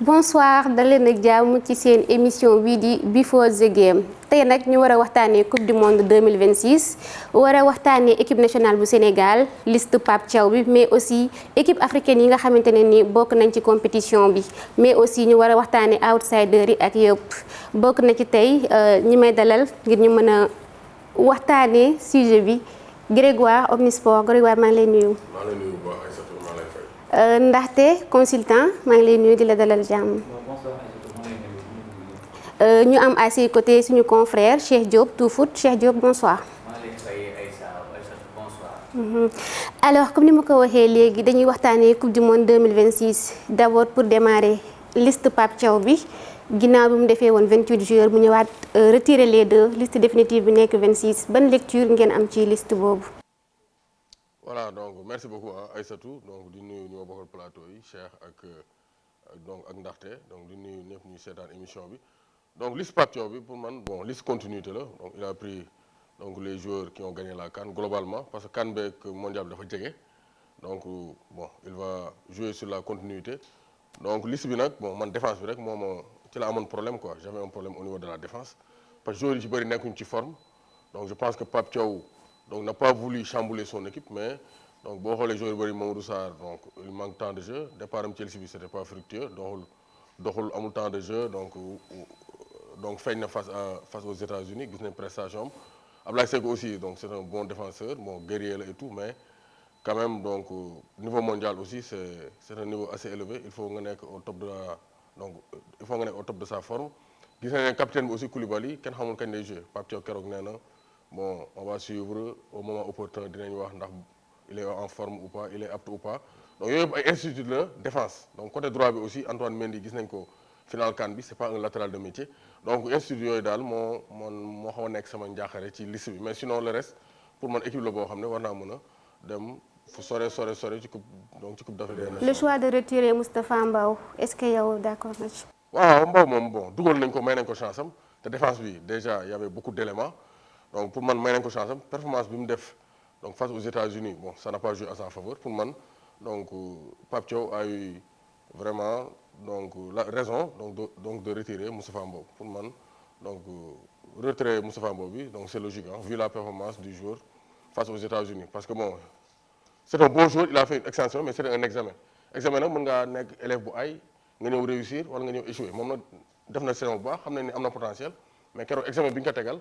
bonsoir dal leen ak jàmm ci seen émission bii di Before the Game tey nag ñu war a waxtaanee coupe du monde 2026 war a waxtaanee équipe nationale bu Sénégal liste Pape Thiaw bi mais aussi équipe africaine yi nga xamante ne ni bokk nañ ci compétition bi mais aussi ñu war a waxtaanee outsiders yi ak yëpp bokk na ci tey ñi may dalal ngir ñu mën a waxtaanee sujet bi Grégoire Omnisport Grégoire maa ngi lay nuyu. maa ngi lay nuyu bu baax Aïssatou maa lay fay. Ndaxte consultant maa ngi lay nuyu di la dalal jàmm. ñu am à ses côtés suñu confrère Cheikh Diop tout foot Cheikh Diop bonsoir. Alors comme ni ma ko waxee léegi dañuy waxtaanee coupe du monde 2026 d'abord pour démarrer liste Pape Thiaw bi ginnaaw bi mu defee woon 28 joueurs mu ñëwaat retirer les deux liste définitive bi nekk 26 ban lecture ngeen am ci liste boobu. Voilà donc merci beaucoup Aïssatou donc di nuyu ñu ma bokkal plateau yi Cheikh ak Ndaxte donc di nuyu ñëpp ñuy seetaan émission bi donc liste Pape Thiaw bi pour man bon liste continuité la donc il a pris donc les joueurs qui ont gagné la CAN globalement parce que CAN beeg mondial bi dafa jege donc bon il va jouer sur la continuité donc liste bi nag bon man défense bi rek moo ma ci la amoon problème quoi j'avais un problème au niveau de la défense parce que joueurs yi ci bëri nekkuñ ci forme donc je pense que Pape Thiaw donc n'a pas voulu chambouler son équipe mais donc boo xoolee joueur yu bëri Mamadou Sarr donc il manque temps de jeu départ am Chelsea bi c'était pas fructueux doxul amul temps de jeu donc feeñ na face aux États-Unis gis nañ prestation am Ablaye Seck aussi donc c'est un bon défenseur bon guerrier la et tout mais quand même donc niveau mondial aussi c'est un niveau assez élevé il faut nga nekk au top de sa forme gis nañ ne capitaine bi aussi Koulibaly kenn xamul kañ lay jouer Pape Thiaw keroog nee na bon on va suivre au moment opportun dinañ wax ndax il est en forme ou pas il est apte ou pas donc yooyu yëpp ay institut la défense donc côté droit bi aussi Antoine Mendy gis nañ ko final CAN bi c'est pas un latéral de métier donc institut yooyu daal moo xaw a nekk sama njaaxare ci liste bi mais sinon le reste pour man équipe la boo xam ne war naa mën a dem fu sore ci coupe d'Afrique des Nations. Le choix de retirer Moustapha Mbow est-ce que yow d'accord na ci. waaw Mbow moom bon dugal nañ ko may nañ ko chance am te défense bi déjà y avait beaucoup d'éléments donc pour man may nañ ko chance am performance bi mu def donc face aux États-Unis bon ça n'a pas joué à sa faveur pour man donc Pape Thiaw a eu vraiment donc la raison donc de retirer Moustapha Mbow pour man donc retrait Moustapha Mbow bi donc c'est logique vu la performance du joueur face aux États-Unis parce que bon c'est un bon joueur il a fait une extension mais c'est un examen nag mën ngaa nekk élève bu ay nga ñëw réussir wala nga ñëw échouer moom nag def na saison bu baax xam nañ ne am na potentiel mais keroog examen bi ñu ko tegal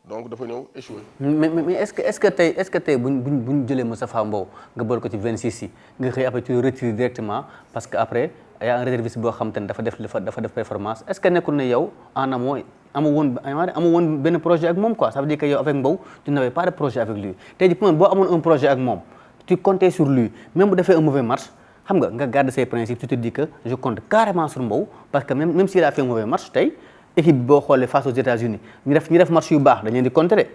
donc dafa ñëw échoué. mais est-ce que tey buñ jëlee Moustapha Mbow nga boole ko ci 26 yi nga xëy après tu retires directement parce que après y a un réserviste boo xam te ne dafa def performance est-ce que nekkul ne yow en amont amu woon benn projet ak moom quoi ça veut dire que yow avec Mbow tu n'avais pas de projet avec lui tey jii pour man boo amoon un projet ak moom tu comptais sur lui même bu defee un mauvais match xam nga garder ses principes tu te dis que je compte carrément sur Mbow parce que même s'il a fait un mauvais match tey. équipe bi boo xoolee face aux États-Unis ñu def match yu baax dañ leen di contrer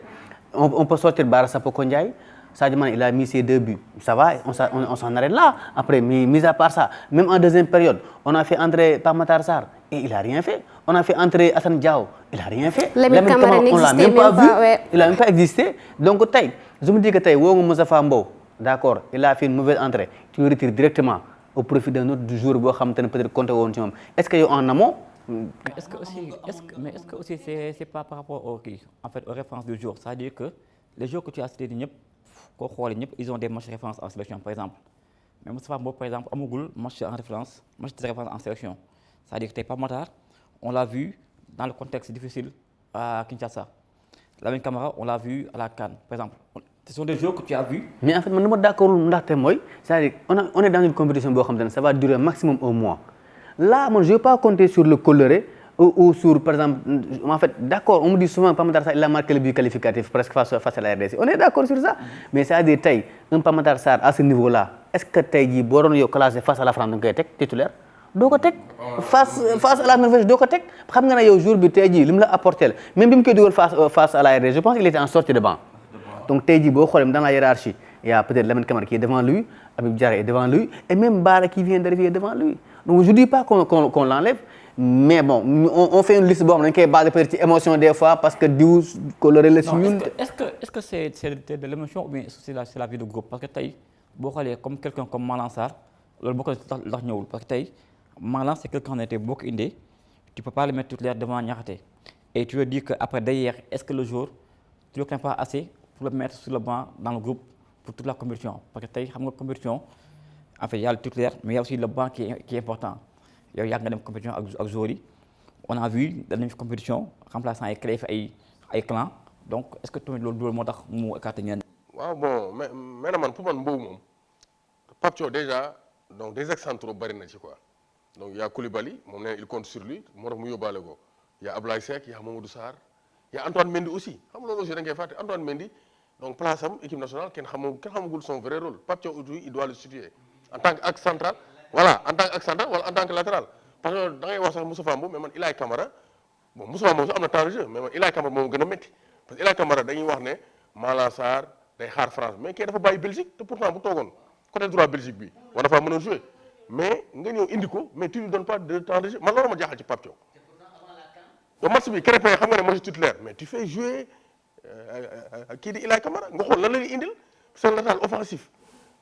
on peut sortir Bara Sapoko Ndiaye Sadio Mané il a mis ses 2 buts ça va on s'en arrête là après mis à part ça même en deuxième période on a fait entrer Pape Matar Sarr et il a rien fait on a fait entrer Assane Diao il a rien fait Lamine Camara on l'a même pas vu il a même pas existé donc tey je me dis que tey woo nga Moustapha Mbow d'accord il a fait une mauvaise entrée tu le retires directement au profit d'un autre joueur boo xam te ne peut-être compté woon ci moom est-ce que yow en amont mais est-ce que aussi c'est pas par rapport aux références du jour c'est-à-dire que les joueurs que tu as cités ñëpp koo xoolee ñëpp ils ont des matchs de référence en sélection par exemple mais Moustapha Mbow par exemple amagul match de référence en sélection c'est-à-dire que tey Pape Matar on l'a vu dans le contexte difficile à Kinshasa Lamine Camara on l'a vu à la CAN par exemple ce sont des joueurs que tu as vus. mais en fait man dama d'accord ndaxte mooy c'est-à-dire on est dans une compétition boo xam te ne ça va durer maximum un mois. Là, moi, je ne vais pas compter sur le coloré ou sur, par exemple, en fait, d'accord, on me dit souvent Pape Matar Sarr, il a marqué le but qualificatif presque face à la RDC. On est d'accord sur ça. Mais ça a des tailles. Un Pape Matar Sarr à ce niveau-là, est-ce que tu es bon classé face à la France, donc titulaire? doo ko teg face à la Norvège doo ko teg xam nga ne yow jour bi tey jii li mu la apporté même bi mu koy dugal face à la RDC je pense qu'il était en sortie de banc. Donc tey jii boo xoolee dans la hiérarchie il y a peut-être Lamine Camara qui est devant lui, Habib Diarra est devant lui et même Bara qui vient d'arriver devant lui. Donc je dis pas qu'on l'enlève mais bon on fait une liste boo xam ne dañ koy basé peut-être ci émotion des fois parce que diw coloré la si ñun. Est-ce que c'est de l'émotion ou bien c'est la vie de groupe parce que tey boo xoolee comme quelqu'un comme Malang Sarr loolu boo ko tax ñëwul parce que tey Malang, c'est quelqu'un qui a été beaucoup indé. Tu ne peux pas le mettre titulaire devant Niakhaté. Et tu veux dire qu'après derrière, est-ce que le jour, tu ne le crains pas assez pour le mettre sur le banc dans le groupe pour toute la compétition? Parce que tu as une compétition, en fait, il y a le titulaire, mais il y a aussi le banc qui est important. Il y a une compétition avec Zori. On a vu dans une compétition, remplaçant les clés et clans. Donc, est-ce que tu as le mot de écarté? Bon, mais pour moi, Pape Thiaw déjà, donc des ex centraux bari na ci quoi. Donc il y a Koulibaly, il compte sur lui, il y a Ablaye Seck, il y a Mamadou Sarr, il y a Antoine Mendy aussi. Xam nga aussi da ngay faté Antoine Mendy, donc place am équipe nationale ken xamagul son vrai rôle. Pape Thiaw aujourd'hui il doit le situer en tant qu'axe central. Voilà, en tant qu'axe central ou en tant que latéral. Parce que da ngay wax sax Moustapha Mbou mais man Ilaay Camara, bon Moustapha Mbou am na temps de jeu mais man Ilaay Camara mo gëna metti. Parce que Ilaay Camara dañuy wax né Malang Sarr day xaar France mais kii dafa bàyyi Belgique te pourtant bu toogoon côté droit Belgique bi war na faa mën a jouer mais nga ñëw indi ko mais tu lui donnes pas de temps de jeu man loolu ma jaaxal ci Pape Thiaw. donc match bi Krépin xam nga ne mooy titulaire mais tu fais jouer kii di Ilaay Camara nga xool lan la ñuy indil c'est latéral offensif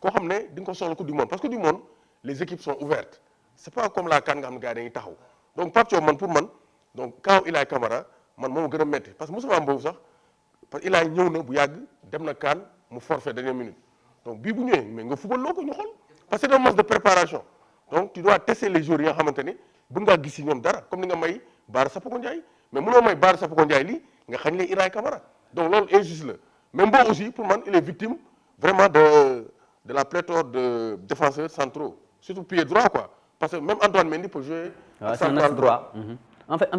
koo xam ne di nga ko soxla coupe du monde parce que du monde les équipes sont ouvertes c'est pas comme la CAN nga xam ne gars yi dañuy taxaw donc Pape Thiaw man pour man donc kaaw Ilaay Camara man moo gën a métti parce que Moussa Mbow sax. Parce qu'il a ñëw na bu yàgg dem na CAN mu forfait dernière minute donc bii bu ñëwee mais nga football loo ko ñu xool parce que c'est un match de préparation donc tu dois tester les joueurs yi nga xamante ni bu ngaa gis si ñoom dara comme ni nga may Bara Sapoko Ndiaye mais mënoo may Bara Sapoko Ndiaye lii nga xañ leen Ilaay Camara donc loolu injuste la mais Mbow aussi pour man il est victime vraiment de la pléthore de défenseurs centraux surtout pied droit quoi parce que même Antoine Mendy peut jouer. waaw c'est un droit. En fait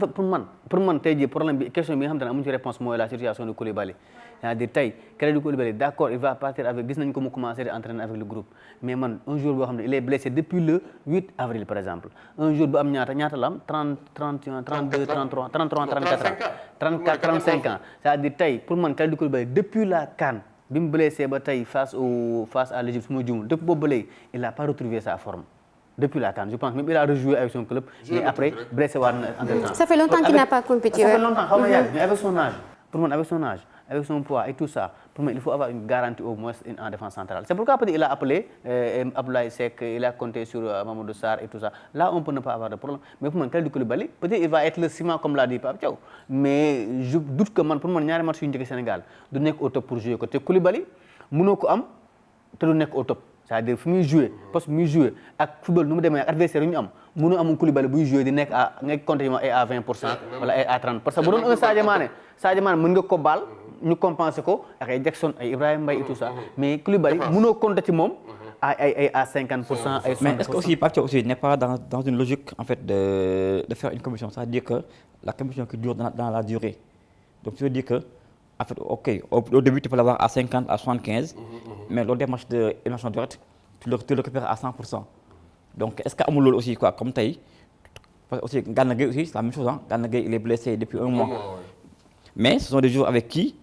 pour man tey jii problème bi question bi nga xamante ne amuñu ci réponse mooy la situation de Koulibaly c'est-à-dire tey Kalidou Koulibaly d'accord il va partir avec gis nañ ko mu commencer di entraîner avec le groupe mais man un jour boo xam ne il est blessé depuis le 8 avril par exemple un jour bu am ñaata la am 30 31 32 33 33 34 ans 34 35 ans c'est-à-dire tey pour man Kalidou Koulibaly depuis la CAN bi mu blessé ba tey face à l'Égypte su ma juumul depuis boobu ba léegi il n'a pas retrouvé sa forme. Depuis la CAN, je pense même il a rejoué avec son club, mais après blessé en temps. Ça fait longtemps qu'il n'a pas compétit. Ça fait longtemps, mais avec son âge, pour moi, avec son âge, avec son poids et tout ça, pour moi il faut avoir une garantie au moins en défense centrale. C'est pourquoi il a appelé Abdoulaye Seck, il a compté sur Mamadou Sarr et tout ça. Là, on peut ne pas avoir de problème. Mais pour moi, Kalidou Koulibaly, peut-être il va être le ciment comme l'a dit Pape Thiaw. Mais je doute que pour moi, ñaari match yu ñu Sénégal du nekk au top pour jouer côté Koulibaly, mënoo ko am te du nekk au top. C'est-à-dire fu muy jouer parce que muy jouer ak football nu mu demee ak adversaire yu ñu am mënu amul Koulibaly buy jouer di nekk à nga compter ay à 20% wala ay à 30 parce que bu doon un Sadio Mané mën nga ko baal ñu compenser ko ak ay Jackson ay Ibrahima Mbaye et tout ça mais Koulibaly mënoo compter ci moom ay à 50% ay 60%. Mais est-ce que aussi Pape Thiaw aussi n'est pas dans une logique en fait de faire une compétition, c'est-à-dire que la compétition qui dure dans la durée. Donc tu veux dire que en fait, ok, au début tu peux l'avoir à 50, à 75, mais lors des matchs de élimination directe, tu le récupères à 100%. Donc est-ce qu'à Amoulol aussi, quoi, comme Taï, parce que aussi Gana Gueye aussi, c'est la même chose, hein? Gana Gueye il est blessé depuis un mois. Mais ce sont des joueurs avec qui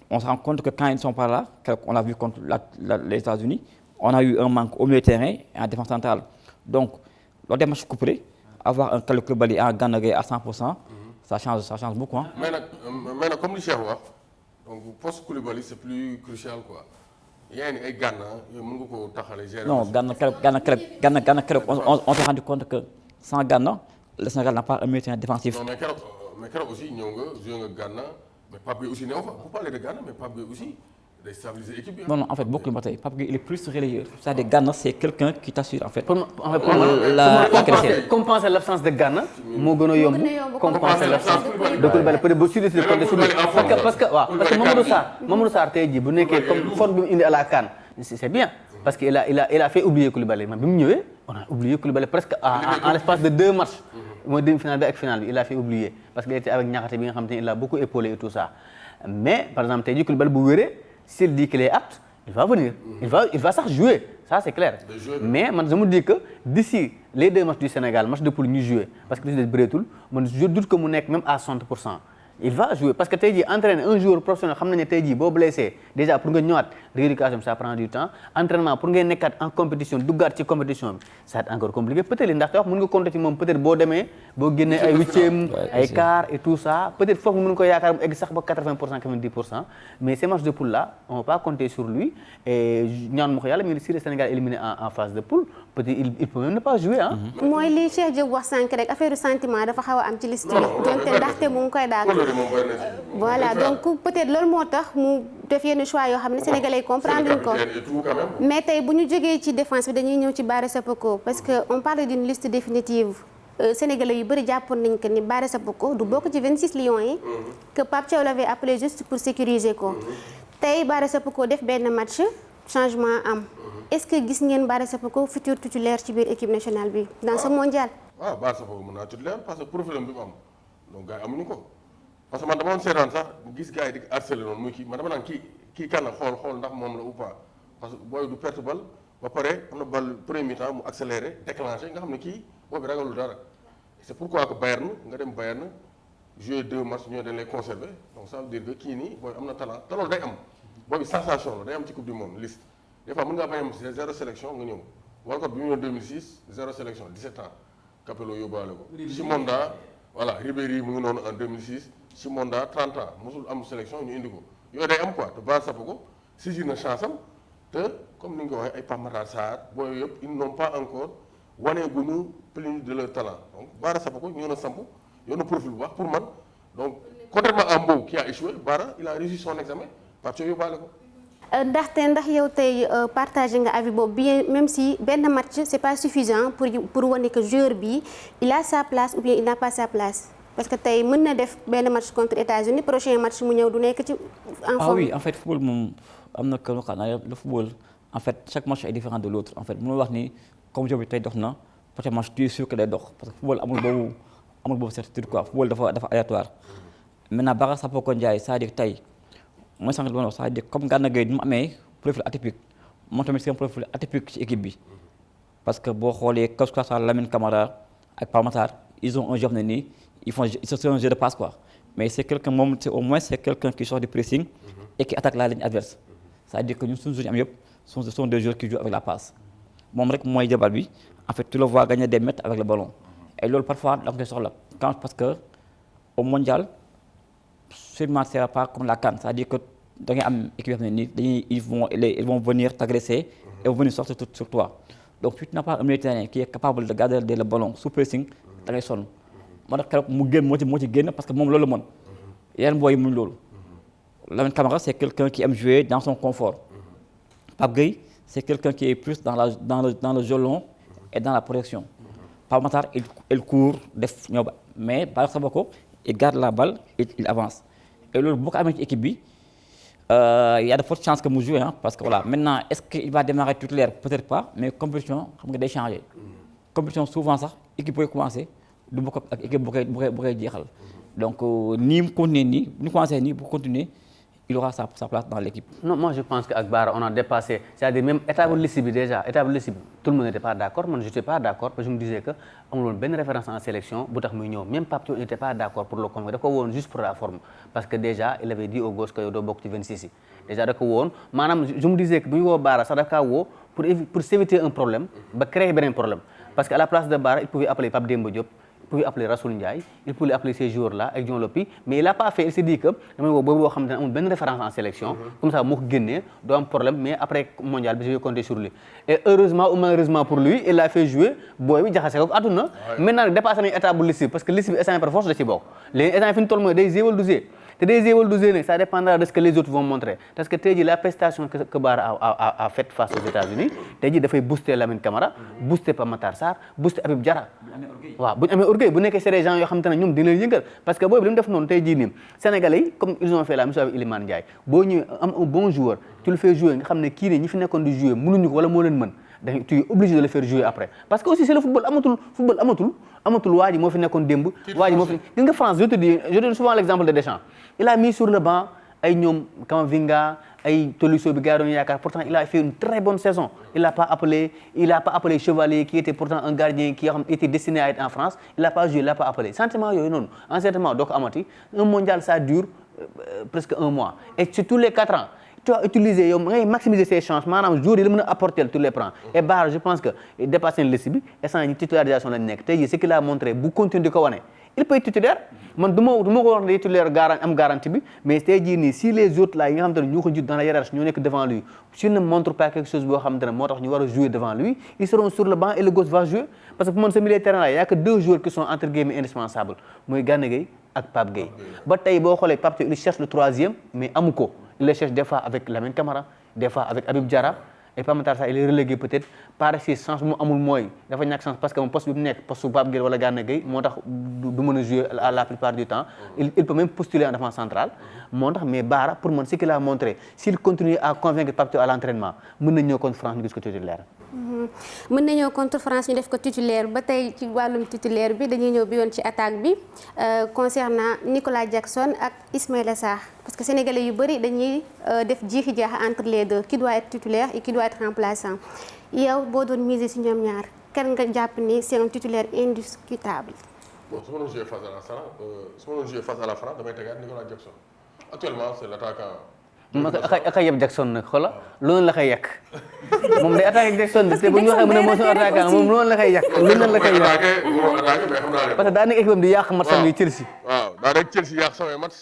on se rend compte que quand ils ne sont pas là, on l'a vu contre les États-Unis, on a eu un manque au milieu de terrain et en défense centrale. Donc, lors des matchs couplés, avoir un Kalidou Koulibaly et un Gana Gueye à 100%, ça change beaucoup. Hein? Mais comme le Cheikh wax donc poste Koulibaly c'est plus crucial quoi. Il y a ay Gana mën nga ko taxale gérer. Non, Gana on s'est rendu compte que sans Gana, le Sénégal n'a pas un milieu de terrain défensif. Non mais keroog aussi ñëw nga joué nga Gana mais Pape Gueye aussi ne fa pour parler de Gana mais Pape Gueye aussi day stabiliser l'équipe bi. Non, en fait beaucoup de batailles. Pape Gueye il est plus relayeur. C'est-à-dire Gana c'est quelqu'un qui t'assure en fait. Pour compenser l'absence de Gana moo gën a yomb compenser l'absence de Koulibaly peut-être ba sud parce que Mamadou Sarr tey jii bu nekkee comme forme bi mu indi à la CAN c'est bien parce que il a fait oublier Koulibaly man bi mu ñëwee on a oublié Koulibaly presque en l'espace de 2 matchs mooy demi-finale bi ak finale bi il a fait oublier parce que il était avec Niakhaté bi nga xam te ne il a beaucoup épaulé et tout ça mais par exemple tey jii Koulibaly bu wéree s'il dit qu'il est apte il va venir il va sax jouer ça c'est clair mais man je me dis que d'ici les 2 matchs du Sénégal match de poule ñu jouer parce que li des bëreetul man je doute que mu nekk même à 60%. Il va jouer parce que tey jii entraîner un joueur professionnel xam nañ ne tey jii boo blessé déjà pour nga ñëwaat rééducation bi ça prend du temps entraînement pour ngeen nekkaat en compétition duggaat ci compétition bi ça va être encore compliqué peut-être li ndaxte wax mën nga compter ci moom peut-être boo demee boo génnee ay huitième ay quart et tout ça peut-être foofu mën ko yaakaar mu egg sax ba 80% 90% mais ces matchs de poule là on va pas compter sur lui et ñaan ma ko yàlla mais si le Sénégal éliminé en phase de poule peut-être il peut même ne pas jouer ah. mooy li Cheikh Diop wax sànq rek affaire sentiment dafa xaw a am ci liste bi donte ndaxte mu ngi koy daal voilà donc peut-être loolu moo tax mu def yenn choix yoo xam ne sénégalais yi comprendre ko mais tey bu ñu jógee ci défense bi dañuy ñëw ci Bara Sapoko parce que on parle d'une liste définitive sénégalais yu bëri jàppoon nañ que ni Bara Sapoko du bokk ci 26 lions yi que Pape Thiaw l'avait appelé juste pour sécuriser ko tey Bara Sapoko def benn match changement am est-ce que gis ngeen Bara Sapoko futur titulaire ci biir équipe nationale bi dans ce mondial. waaw Bara Sapoko mën naa titulaire parce que profil bi mu am donc gars yi amuñu ko parce que man dama doon seetaan sax gis gars yi di harceler noonu muy kii man dama naan kii kan la xool ndax moom la ou pas parce que booy du perte bal ba pare am na bal premier mi-temps mu accéléré déclenché nga xam ne kii booy bi ragalul dara c'est pourquoi que Bayern nga dem Bayern jouer 2 matchs ñooy dañ lay conserver donc ça veut dire que kii nii booy am na talent te loolu day am booy bi sensation la day am ci coupe du monde liste des fois mën ngaa bañ am 0 sélection nga ñëw World Cup bi mu ñëw 2006 0 sélection 17 ans Capello yóbbaale ko Chimonda voilà Ribéry mu ngi noonu en 2006 Chimonda 30 ans mosul am sélection ñu indi ko yooyu day am quoi te Bara Sapoko saisir na chance am te comme ni nga ko waxee ay Pape Matar Sarr booy yëpp ils n'ont pas encore wane guñu plénitude de leur talent donc Bara Sapoko ñoo na samp yoo na profil bu baax pour man donc contrairement à Mbow qui a échoué Bara il a réussi son examen parce que yóbbaale ko. ndax yow tey partagé nga avis boobu bien même si benn match c'est pas suffisant pour wane que joueur bi il a sa place ou bien il n'a pas sa place parce que tey mën na def benn match contre États-Unis prochain match mu ñëw du nekk ci en forme. Ah oui en fait football moom am na kër xam naa le football en fait chaque match est différent de l'autre en fait mënoo wax ni comme job bi tey dox na prochain match tu es sûr que day dox parce que football amul boobu certitude quoi football dafa aléatoire maintenant Bara Sapoko Ndiaye c'est-à-dire tey mooy sànq li ma wax c'est-à-dire comme Gana Gueye ni mu amee profil atypique moom tamit c'est un profil atypique ci équipe bi parce que boo xoolee que ce soit Lamine Camara ak Pape Matar ils ont un jeu ne nii c'est un jeu de passe quoi mais c'est quelqu'un moom c'est au moins c'est quelqu'un qui sort du pressing et qui attaque la ligne adverse c'est-à-dire que ñun suñu joueurs yi am yëpp sont des joueurs qui jouent avec la passe moom rek mooy jëbal bi en fait tu le vois gagner des mètres avec le ballon et loolu parfois da nga koy soxla quand parce que au mondial sûrement c'est pas comme la CAN c'est-à-dire que da ngay am équipe yoo xam ne nii dañuy ils vont venir t'agresser et vont venir sortir sur toi donc si tu n'as pas un milieu de terrain qui est capable de garder le ballon sous pressing da ngay sonn moo tax keroog mu génn moo ci génn parce que moom loolu la mën yeneen booy yi muñ loolu Lamine Camara c'est quelqu'un qui aime jouer dans son confort Pape Gueye c'est quelqu'un qui est plus dans le jeu long et dans la protection Pape Matar il court def ñëw ba mais Bara Sapoko il garde la balle et il avance et loolu boo ko amee ci équipe bi il y a de fortes chances que mu joue parce que voilà maintenant est-ce qu'il va démarrer titulaire peut-être pas mais compétition xam nga day changer compétition souvent sax équipe booy commencer du bokk ak équipe bu koy jeexal donc nii mu continuer nii bu ñu commencé nii bu continuer il aura sa place dans l'équipe. Non, moi je pense qu'avec Bara on a dépassé, c'est-à-dire même état bu liste bi déjà état bu liste bi tout le monde n'était pas d'accord man j'étais pas d'accord parce que je me disais que amul woon benn référence en sélection bu tax muy ñëw même Pape Thiaw n'était pas d'accord pour le convoquer da ko woon juste pour la forme parce que déjà il avait dit au gosse que yow doo bokk ci 26 yi déjà da ko woon maanaam je me disais que bu ñu woo Bara sax da kaa woo pour s'éviter un problème ba créer beneen problème parce que à la place de Bara il pouvait appeler Pape Demba Diop il pouvait appeler Rassoul Ndiaye il pouvait appeler ces joueurs-là ak Dion Lopy mais il a pas fait il s'est dit que damay woo boobu boo xam ne amul benn référence en sélection comme ça moo ko génnee doo am problème mais après mondial bi je vais compter sur lui et heureusement ou malheureusement pour lui il a fait jouer booy bi jaxase ko àdduna maintenant nag dépassé nañu état bu liste parce que liste bi instant par force da ci bokk léegi instant fi ñu toll mooy day géwal du gé te day géwal du gé nag ça dépendra de ce que les autres vont montrer parce que tey jii la prestation que Bara a faite face aux États-Unis tey jii dafay booster Lamine Camara booster Pape Matar Sarr booster Habib Diarra waaw bu ñu amee orgueil bu nekkee c'est des gens yoo xam te ne ñoom dina leen yëngal parce que booy bi li mu def noonu tey jii nii Sénégalais yi comme ils ont fait la même chose avec Iliman Ndiaye boo ñëwee am un bon joueur tu le fais jouer nga xam ne kii nii ñi fi nekkoon di jouer mënuñu ko wala moo leen mën dañ tu es obligé de le faire jouer après parce que aussi c'est le football amatul waa ji moo fi nekkoon démb waa ji moo fi gis nga France je donne souvent l'exemple de Deschamps il a mis sur le banc ay ñoom Camavinga ay Tolisso bi gars doon yaakaar pourtant il a fait une très bonne saison il a pas appelé Chevalier qui était pourtant un gardien qui était destiné à être en France il a pas joué il a pas appelé sentiment yooyu noonu en sentiment doo ko amati un mondial ça dure presque un mois et sur tous les 4 ans tu as utilisé yow ngay maximiser ses chances maanaam joueurs yi la mën a apporter tu les prends et Bara je pense que dépassé na liste bi instant ñi titularisation lañ nekk tey jii ce qu'il a montré bu continuer di ko wane il peut être titulaire man du ma ko wax ne titulaire am garantie bi mais tey jii nii si les autres là yi nga xamante ne ñoo ko jiitu dans la hiérarchie ñoo nekk devant lui s'il ne montre pas quelque chose boo xamante ne moo tax ñu war a jouer devant lui ils seront sur le banc et le gosse va jouer parce que pour man ce milieu de terrain là y a que 2 joueurs qui sont entre guillemets indispensables mooy Gana Gueye ak Pape Gueye ba tey boo xoolee Pape Thiaw il cherche le 3e mais amu ko il le cherche des fois avec Lamine Camara des fois avec Habib Diarra et Pape Matar Sarr il est relégué peut-être par si chance bu mu amul mooy dafa ñàkk chance parce que moom poste bi mu nekk poste Pape Gueye wala Gana Gueye moo tax du mën a jouer à la plupart du temps il peut même postuler en défense centrale moo tax mais Bara pour man ce qu'il a montré s'il continue à convaincre Pape Thiaw à l'entraînement mën na ñëw contre France ñu gis ko titulaire. mën nañoo contre France ñu def ko titulaire ba tey ci wàllum titulaire bi dañuy ñëw bi yoon ci attaque bi concernant Nicolas Jackson ak Ismaïla Sarr parce que sénégalais yu bëri dañuy def jiixi jaaxa entre les deux qui doit être titulaire et qui doit être remplaçant yow boo doon miser si ñoom ñaar kan nga jàpp ni c'est un titulaire indiscutable. bon su ma doon jouer face à la France damay tegaat Nicolas Jackson actuellement c'est l'attaquant. aka yeb Jackson nag xoola loolu la koy yàq moom day attaqué Jackson te bu ñu waxee mu ne moo suñu attaquant moom loolu la koy yàq loolu la koy yàq parce que daa nekk équipe am di yàq match yi Chelsea waaw daa nekk Chelsea yàq samay match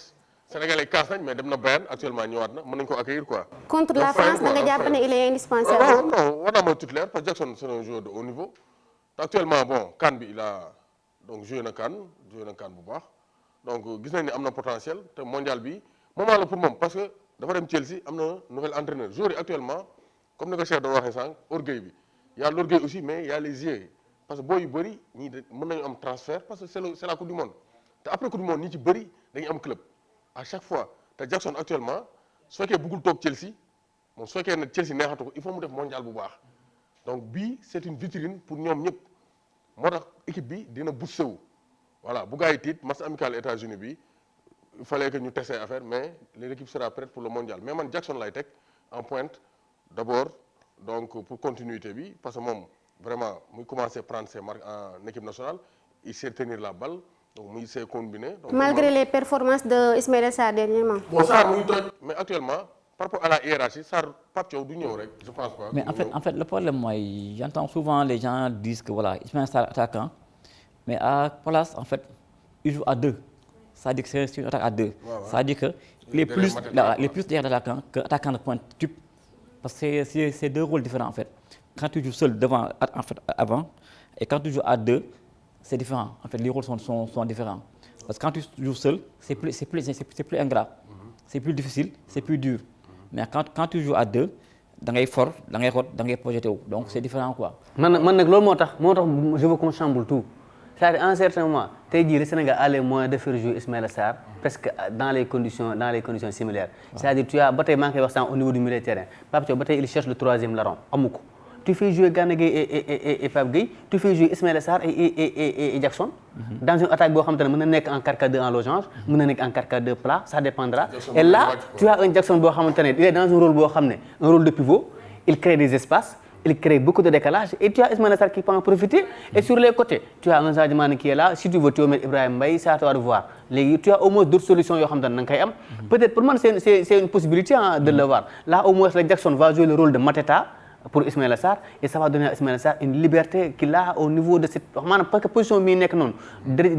sénégalais kaas nañ mais dem na Bayern actuellement ñëwaat na mën nañ ko accueillir quoi. contre la France da nga jàpp ne il est indispensable. non war naa mooy titulaire parce que Jackson c'est un joueur de haut niveau te actuellement bon CAN bi il a donc joué na CAN bu baax donc gis nañ ne am na potentiel te mondial bi moment la pour moom parce que dafa dem Chelsea am na nouvel entraîneur joueur yi actuellement comme ni ko Cheikh doon waxee sànq orgueil bi y a l'orgueil aussi mais y a les yeux parce que boo yu bëri ñii de mën nañu am transfert parce que c'est la coupe du monde te après coupe du monde ñi ci bëri dañuy am club à chaque fois te Jackson actuellement su fekkee bëggul toog Chelsea moom su fekkee ne Chelsea neexatu ko il faut mu def mondial bu baax donc bii c'est une vitrine pour ñoom ñëpp moo tax équipe bi dina boosté wu voilà bu gaa yi tiit match amical États-Unis bi il fallait que ñu testé affaire mais l'équipe sera prête pour le mondial mais man Jackson lay teg en pointe d'abord donc pour continuité bi parce que moom vraiment muy commencer prendre ses marques en équipe nationale il sait tenir la balle donc muy sait combiner. donc malgré les performances de Ismaïla Sarr dernièrement. bon Sarr muy toj mais actuellement par rapport à la hiérarchie Sarr Pape Thiaw du ñëw rek je pense pas. mais en fait le problème mooy j'entends souvent les gens disent que voilà Ismaïla Sarr attaquant mais à place en fait il joue à 2. C'est-à-dire que c'est une attaque à 2. C'est-à-dire que les plus derrière l'attaquant que attaquant de pointe type. Parce que c'est 2 rôles différents en fait. Quand tu joues seul devant, en fait, avant, et quand tu joues à 2, c'est différent. En fait, les rôles sont différents. Parce que quand tu joues seul, c'est plus ingrat. C'est plus difficile, c'est plus dur. Mais quand tu joues à 2, da ngay fort, da ngay rot, da ngay projeté wu. Donc c'est différent quoi. man nag loolu moo tax je veux qu'on chamboule tout. C'est-à-dire à un certain moment tey jii le Sénégal a les moyens de faire jouer Ismaïla Sarr presque dans les conditions similaires. C'est-à-dire tu as ba tey maa ngi koy wax sànq au niveau du milieu de terrain Pape Thiaw ba tey il cherche le 3e larron amu ko. Tu fais jouer Gana Gueye et Pape Gueye tu fais jouer Ismaïla Sarr et Jackson. dans une attaque boo xamante ne mën na nekk en 4-4-2 en losange mën na nekk en 4-4-2 plat ça dépendra. Et là tu as un Jackson boo xamante ne il est dans un rôle boo xam ne un rôle de pivot il crée des espaces. Il crée beaucoup de décalage et tu as Ismaïla Sarr qui peut en profiter et sur les côtés tu as un Sadio Mané qui est là si tu veux tu mets Ibrahima Mbaye ça à toi de voir léegi tu as au moins d'autres solutions yoo xam ne da nga koy am peut-être pour man c'est une possibilité de le voir là au moins le Jackson va jouer le rôle de Mateta pour Ismaïla Sarr et ça va donner à Ismaïla Sarr une liberté qu'il a au niveau de cette maanaam parce que position bi nekk noonu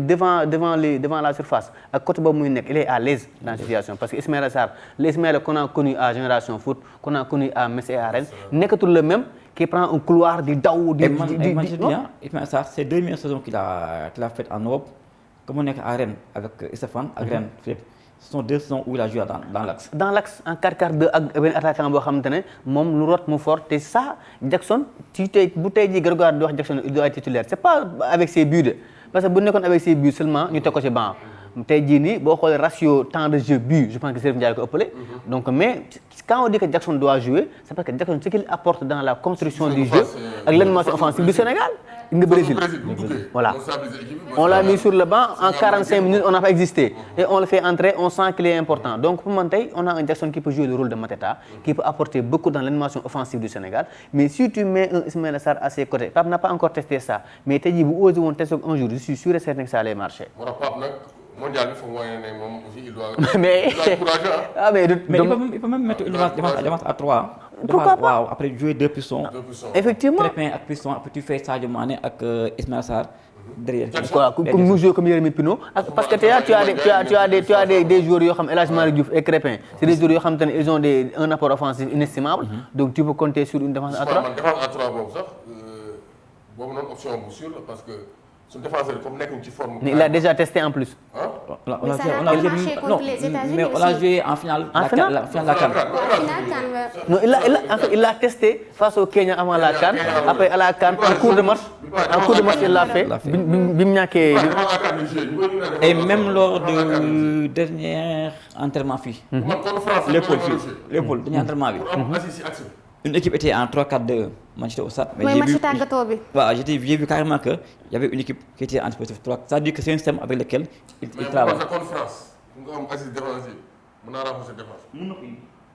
devant la surface ak côté boobu muy nekk il est à l'aise dans la situation parce que Ismaïla Sarr l'Ismaïla qu'on a connu à Génération Foot qu'on a connu à Metz et à Rennes nekkatul le même qui prend un couloir di daw di Ismaïla Sarr c'est 2 meilleures saisons qu'il a fait en Europe comme mu nekk à Rennes avec Stéphane ak Rennes ce sont 2 saisons où il a joué dans l'axe. Dans l'axe en 4-4-2 ak benn attaquant boo xamante ne moom lu rot mu fort te ça Jackson bu tey jii Grégoire di wax Jackson il doit être titulaire c'est pas avec ses buts de parce que bu nekkoon avec ses buts seulement ñu teg ko ci banc tey jii nii boo xoolee ratio temps de jeu but je pense que Serif Ndiaye ko ëppale donc mais quand on dit que Jackson doit jouer c'est parce que Jackson ce qu'il apporte dans la construction du jeu ak l'animation offensive du Sénégal nga Brésil voilà on l'a mis sur le banc en 45 minutes on n'a pas existé et on le fait entrer on sent qu'il est important donc pour man tey on a un Jackson qui peut jouer le rôle de Mateta qui peut apporter beaucoup dans l'animation offensive du Sénégal mais si tu mets un Ismaïla Sarr à ses côtés Pape n'a pas encore testé ça mais tey jii bu osé woon tester un jour je suis sûr et certain que ça allait marcher. mondial bi foog wane ne moom aussi il doit. mais il doit être courageux, hein. ah mais Mais il peut même mettre une défense à 3. Pourquoi pas? Waaw, après jouer 2 pistons. effectivement Crépin ak piston, après tu fais Sadio Mané ak Ismaïla Sarr derrière. quoi comme mu jouer comme Jérémy Pino parce que tu as des joueurs yoo xam El Hadji Malick Diouf et Crépin c'est des joueurs yoo xam te ne ils ont un apport offensif inestimable donc tu peux compter sur une défense à 3. man défense à 3 boobu sax boobu noonu option bu sûre la parce que suñu défenseur comme nekkuñ ci forme. mais il a déjà testé en plus. Mais ça n'a pas marché contre les États-Unis mais on a joué en finale. En finale? La finale de la CAN. Non, il l'a testé face au Kenya avant la CAN. Après à la CAN, en cours de match, il l'a fait. Bi mu ñàkkee. Et même lors du dernier entraînement fii. Léopold dernier entraînement bi. Une équipe était en 3-4-2. Moi j'étais au stade. mooy match tàggatoo bi. Voilà, j'ai vu carrément que y avait une équipe qui était en dispositif 3. C'est-à-dire que c'est un système avec lequel il travaille. Mais contre France nga am assise défensive mën naa renforcer défense.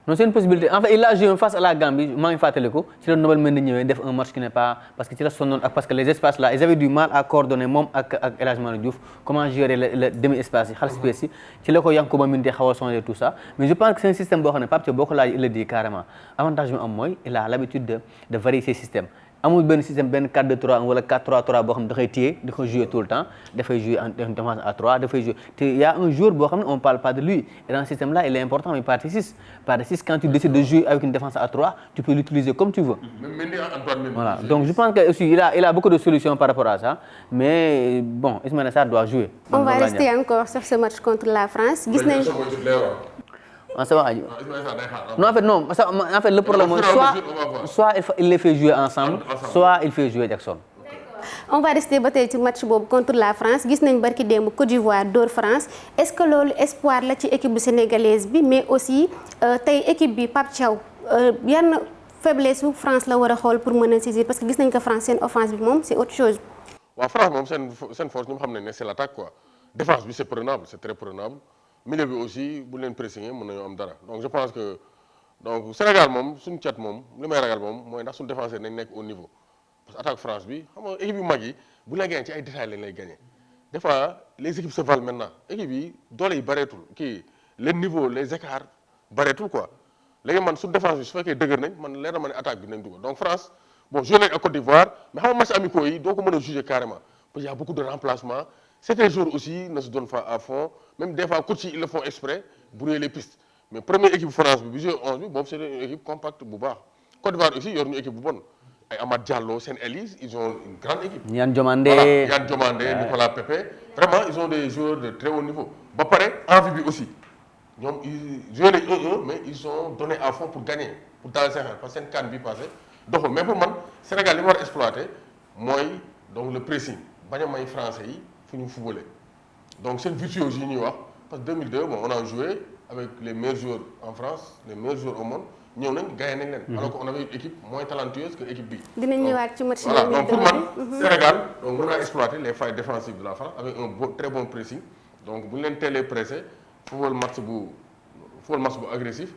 Non, c'est une possibilité. En fait, il a joué face à la Gambie. maa ngi fàttaliku ci la Nobel Mendy ñëwee def un match qui n'est pas parce que ci la sonnoon ak parce que les espaces là ils avaient du mal à coordonner moom ak El Hadji Malick Diouf comment gérer le demi espace yi half space yi ci la ko Yankuba Minteh xaw a changer tout ça mais je pense que c'est un système boo xam ne Pape Thiaw boo ko laaj il le dit carrément avantage bi am mooy il a l'habitude de varier ses systèmes. amul benn système benn 4-2-3 wala 4-3-3 boo xam ne dafay téye di ko jouer tout le temps dafay jouer en défense à 3 dafay jouer te y a un joueur boo xam ne on parle pas de lui et dans ce système là il est important mais partie 6 quand tu décides de jouer avec une défense à 3 tu peux l'utiliser comme tu veux. Même Mendy, Antoine Mendy. Voilà donc je pense que aussi il a beaucoup de solutions par rapport à ça mais bon Ismaïla Sarr doit jouer. On va rester encore sur ce match contre la France gis nañ. Non, en fait, le problème est soit il les fait jouer ensemble, soit il fait jouer Jackson. On va rester ba tey ci match boobu contre la France gis nañ barki démb Côte d'Ivoire dóor France est-ce que loolu espoir la ci équipe bu sénégalaise bi mais aussi tey équipe bi Pape Thiaw yan faiblesse su France la war a xool pour mën a saisir parce que gis nañ que France seen offense bi moom c'est autre chose. waaw France moom seen force ñoom xam nañ ne c'est l'attaque quoi défense bi c'est prenable c'est très prenable. milieu bi aussi bu leen pressing mën nañoo am dara donc je pense que donc Sénégal moom suñu cat moom li may ragal moom mooy ndax suñu défenseur nañ nekk au niveau parce que attaque France bi xam nga équipe yu mag yi bu la gagné ci ay détails lañ lay gagné des fois les équipes se valent maintenant équipe yi doole yi bareetul kii les niveaux les écarts bareetul quoi léegi man suñu défense bi su fekkee dëgër nañ man leer na ma ne attaque bi nañ dugal donc France bon joué nañ ak Côte d'Ivoire mais xam nga match amicaux yi doo ko mën a juger carrément parce qu'il y a beaucoup de remplacements. Certains joueurs aussi ne se donnent pas à fond même des fois coach yi ils le font exprès brouiller les pistes mais première équipe France bi joué 11 bi boobu c'est une équipe compacte bu baax Côte d'Ivoire aussi yor ñu équipe bu bonne ay Amad Diallo seen Elise ils ont une grande équipe. Yann Diomandé voilà Yann Diomandé Nicolas Pepe vraiment ils ont des joueurs de très haut niveau. ba pare envie bi aussi ñoom ils joué nañ 1-1 mais ils sont donnés à fond pour gagner pour dans seen parce que seen CAN bi passé doxul mais pour man Sénégal li mu war a exploiter mooy donc le pressing bañ a may français yi. fu ñu footballé donc cette virtuose yi ñuy wax parce que 2002 bon on a joué avec les meilleurs joueurs en France les meilleurs joueurs au monde ñëw nañ gagné nañ leen. alors que on avait une équipe moins talentueuse que équipe bi. dinañ ñëwaat ci match voilà donc pour man Sénégal donc mën naa exploiter les failles défensives de la France avec un très bon pressing donc bu ñu leen teelee pressé football match bu agressif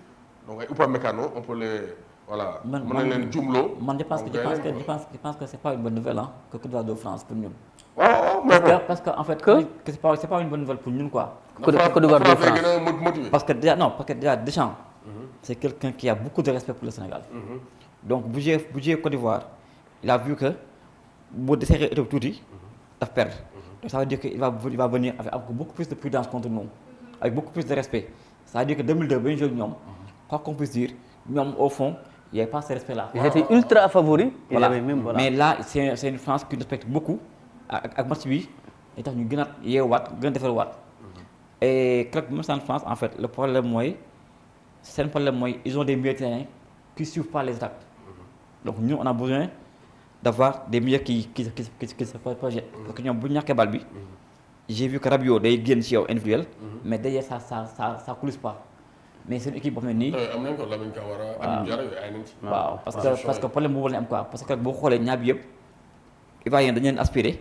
donc ay Upamecano on peut les voilà. mën nañ leen jumloo. man je pense que c'est pas une bonne nouvelle que Côte d'Ivoire de France pour ñun. waaw parce que en fait. que c'est pas une bonne nouvelle pour ñun quoi. Côte d'Ivoire de France parce que déjà Deschamps. c'est quelqu'un qui a beaucoup de respect pour le Sénégal. donc bu jugee Côte d'Ivoire il a vu que boo desserré étape tuuti daf perdre. donc ça veut dire que il va venir avec beaucoup plus de prudence contre nous avec beaucoup plus de respect ça veut dire que 2002 ba ñu joué ñoom quoi qu'on puisse dire ñoom au fond il y a pas ce respect là. ils étaient ultra favoris. voilà mais là c'est une France qui respecte beaucoup. ak match bi day tax ñu gën a yeewaat gën a defarwaat et club bi en France en fait le problème mooy seen problème mooy ils ont des milieux de terrain qui suivent pas les attaques donc ñun on a besoin d'avoir des milieux qui se projettent parce que ñoom bu ñu ñàkkee bal bi j'ai vu que Rabiot day génn ci yow individuel mais derrière ça coulisse pas mais c'est une équipe boo xam ne nii. am nañ ko Lamine Camara Habib Diarra yooyu ay nañ ci. waaw parce que problème boobu la am quoi parce que boo xoolee ñaar bi yëpp Ivoiriens dañu leen aspiré.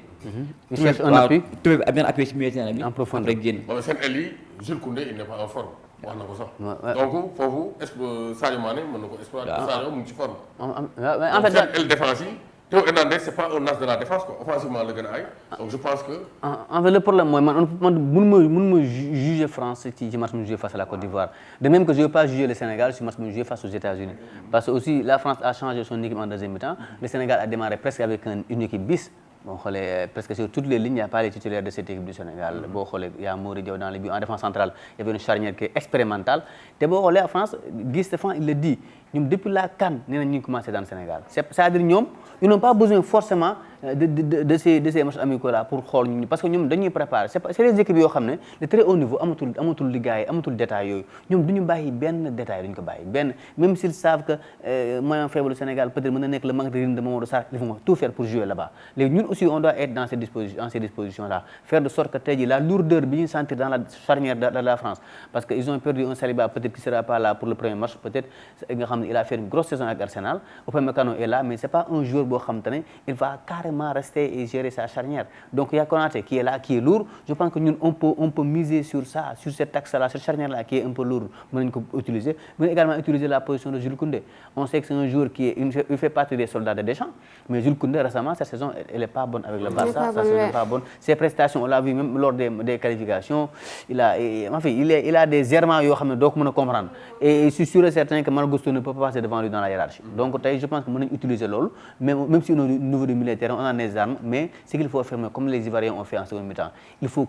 il cherche un appui trouvé bi am benn appui ci milieu terrain bi. en profondeur après génn. bon seen aile yi Jules Koundé il n'est pas en forme wax na ko sax. donc foofu Sadio Mané mën na ko exploiter. Sadio mu ngi ci forme. en fait seen aile défense yi Théo Hernandez c'est pas un as de la défense quoi offensivement la gën a ay donc je pense que. En fait le problème mooy man mënuma juger France ci match mu joué face à la Côte d'Ivoire de même que je ne veux pas juger le Sénégal ci match mu joué face aux États-Unis parce que aussi la France a changé son équipe en deuxième mi-temps le Sénégal a démarré presque avec une équipe bis. boo xoolee presque sur toutes les lignes il n'y a pas les titulaires de cette équipe du Sénégal boo xoolee il y a Mory Diaw dans les buts en défense centrale il y avait une charnière qui est expérimentale te boo xoolee en France Guy Stéphane il le dit ñoom depuis la CAN nee nañ ñu ngi commencé dans le Sénégal c'est-à-dire ñoom ils n'ont pas besoin forcément de ces matchs amicaux là pour xool ñu parce que ñoom dañuy préparer c'est des équipes yoo xam ne de très haut niveau amatul liggéey amatul détail yooyu ñoom duñu bàyyi benn détail duñu ko bàyyi benn même s'ils savent que moyen faible du Sénégal peut-être mën na nekk le manque de rythme de Mamadou Sarr ils vont tout faire pour jouer là-bas léegi ñun aussi on doit être dans ces dispositions là faire de sorte que tey jii la lourdeur bi ñu sentir dans la charnière de la France parce que ils ont perdu un Saliba peut-être qui sera pas là pour le premier match peut-être nga xam ne il a fait une grosse saison avec Arsenal Upamecano est là mais c'est pas un joueur boo xam te ne il va carrément rester et gérer sa charnière donc il y a Konaté qui est là qui est lourd je pense que ñun on peut miser sur ça sur cet axe là cette charnière là qui est un peu lourde mën nañu ko utiliser mais également utiliser la position de Jules Koundé on sait que c'est un joueur qui est il fait partie des soldats de Deschamps mais Jules Koundé récemment cette saison elle est pas bonne avec le Barça ça c'est pas bonne ses prestations on l'a vu même lors des qualifications il a des errements yoo xam ne doo ko mën a comprendre et je suis sûr et certain que Malo Gusto ne peut pas passer devant lui dans la hiérarchie donc tey je pense que mën nañu utiliser loolu même si au niveau du milieu de terrain on a des armes mais ce qu'il faut faire comme les Ivoiriens ont fait en seconde mi-temps il faut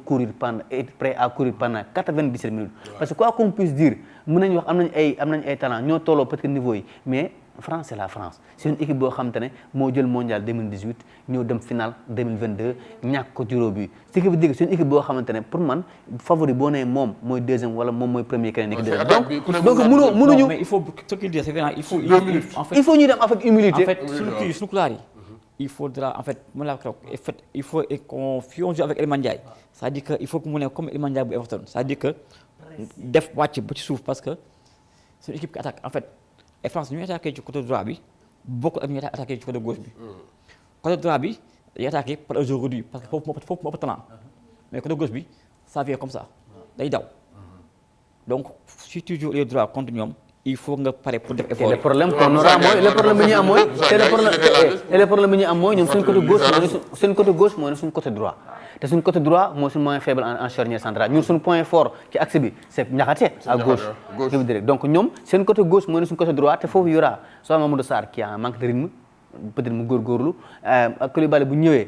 être prêt à courir pendant 97 minutes parce que quoi qu'on puisse dire mën nañu wax am nañ ay talent ñoo tolloo peut-être niveau yi mais France c'est la France c'est une équipe boo xam te ne moo jël mondial 2018 ñëw dem finale 2022 ñàkk ko juróom bi ce qui veut dire c'est une équipe boo xamante ne pour man favori boo nee moom mooy deuxième wala moom mooy premier keneen nekk deuxième donc mënuñu mais il faut ce qu'il dit c'est vrai il faut ñu dem avec humilité en fait suñu couloir yi il faudra en fait mën laa ko il faut qu'on joue avec Iliman Ndiaye c'est-à-dire que il faut que mu ne comme Iliman Ndiaye bu Everton c'est-à-dire que def wàcc ba ci suuf parce que c'est une équipe qui attaque en fait et France ñu attaqué ci côté droit bi bokk ak ñu attaqué ci côté gauche bi côté droit bi dañuy attaqué par un jeu réduit parce que foofu moo ëpp talent mais côté gauche bi ça vient comme ça day daw donc si tu joues les droits contre ñoom il faut nga pare pour def effort. le problème qu'on aura mooy le problème bi ñu am mooy c'est le problème bi ñu am mooy ñoom suñu côté gauche mooy suñu côté droit te suñu côté droit mooy suñu moyen faible en charnière centrale ñun suñu point fort ci axe bi c'est Niakhaté à gauche donc ñoom seen côté gauche mooy suñu côté droit te foofu y aura soit Mamadou Sarr qui a un manque de rythme peut-être mu góorgóorlu ak Koulibaly bu ñëwee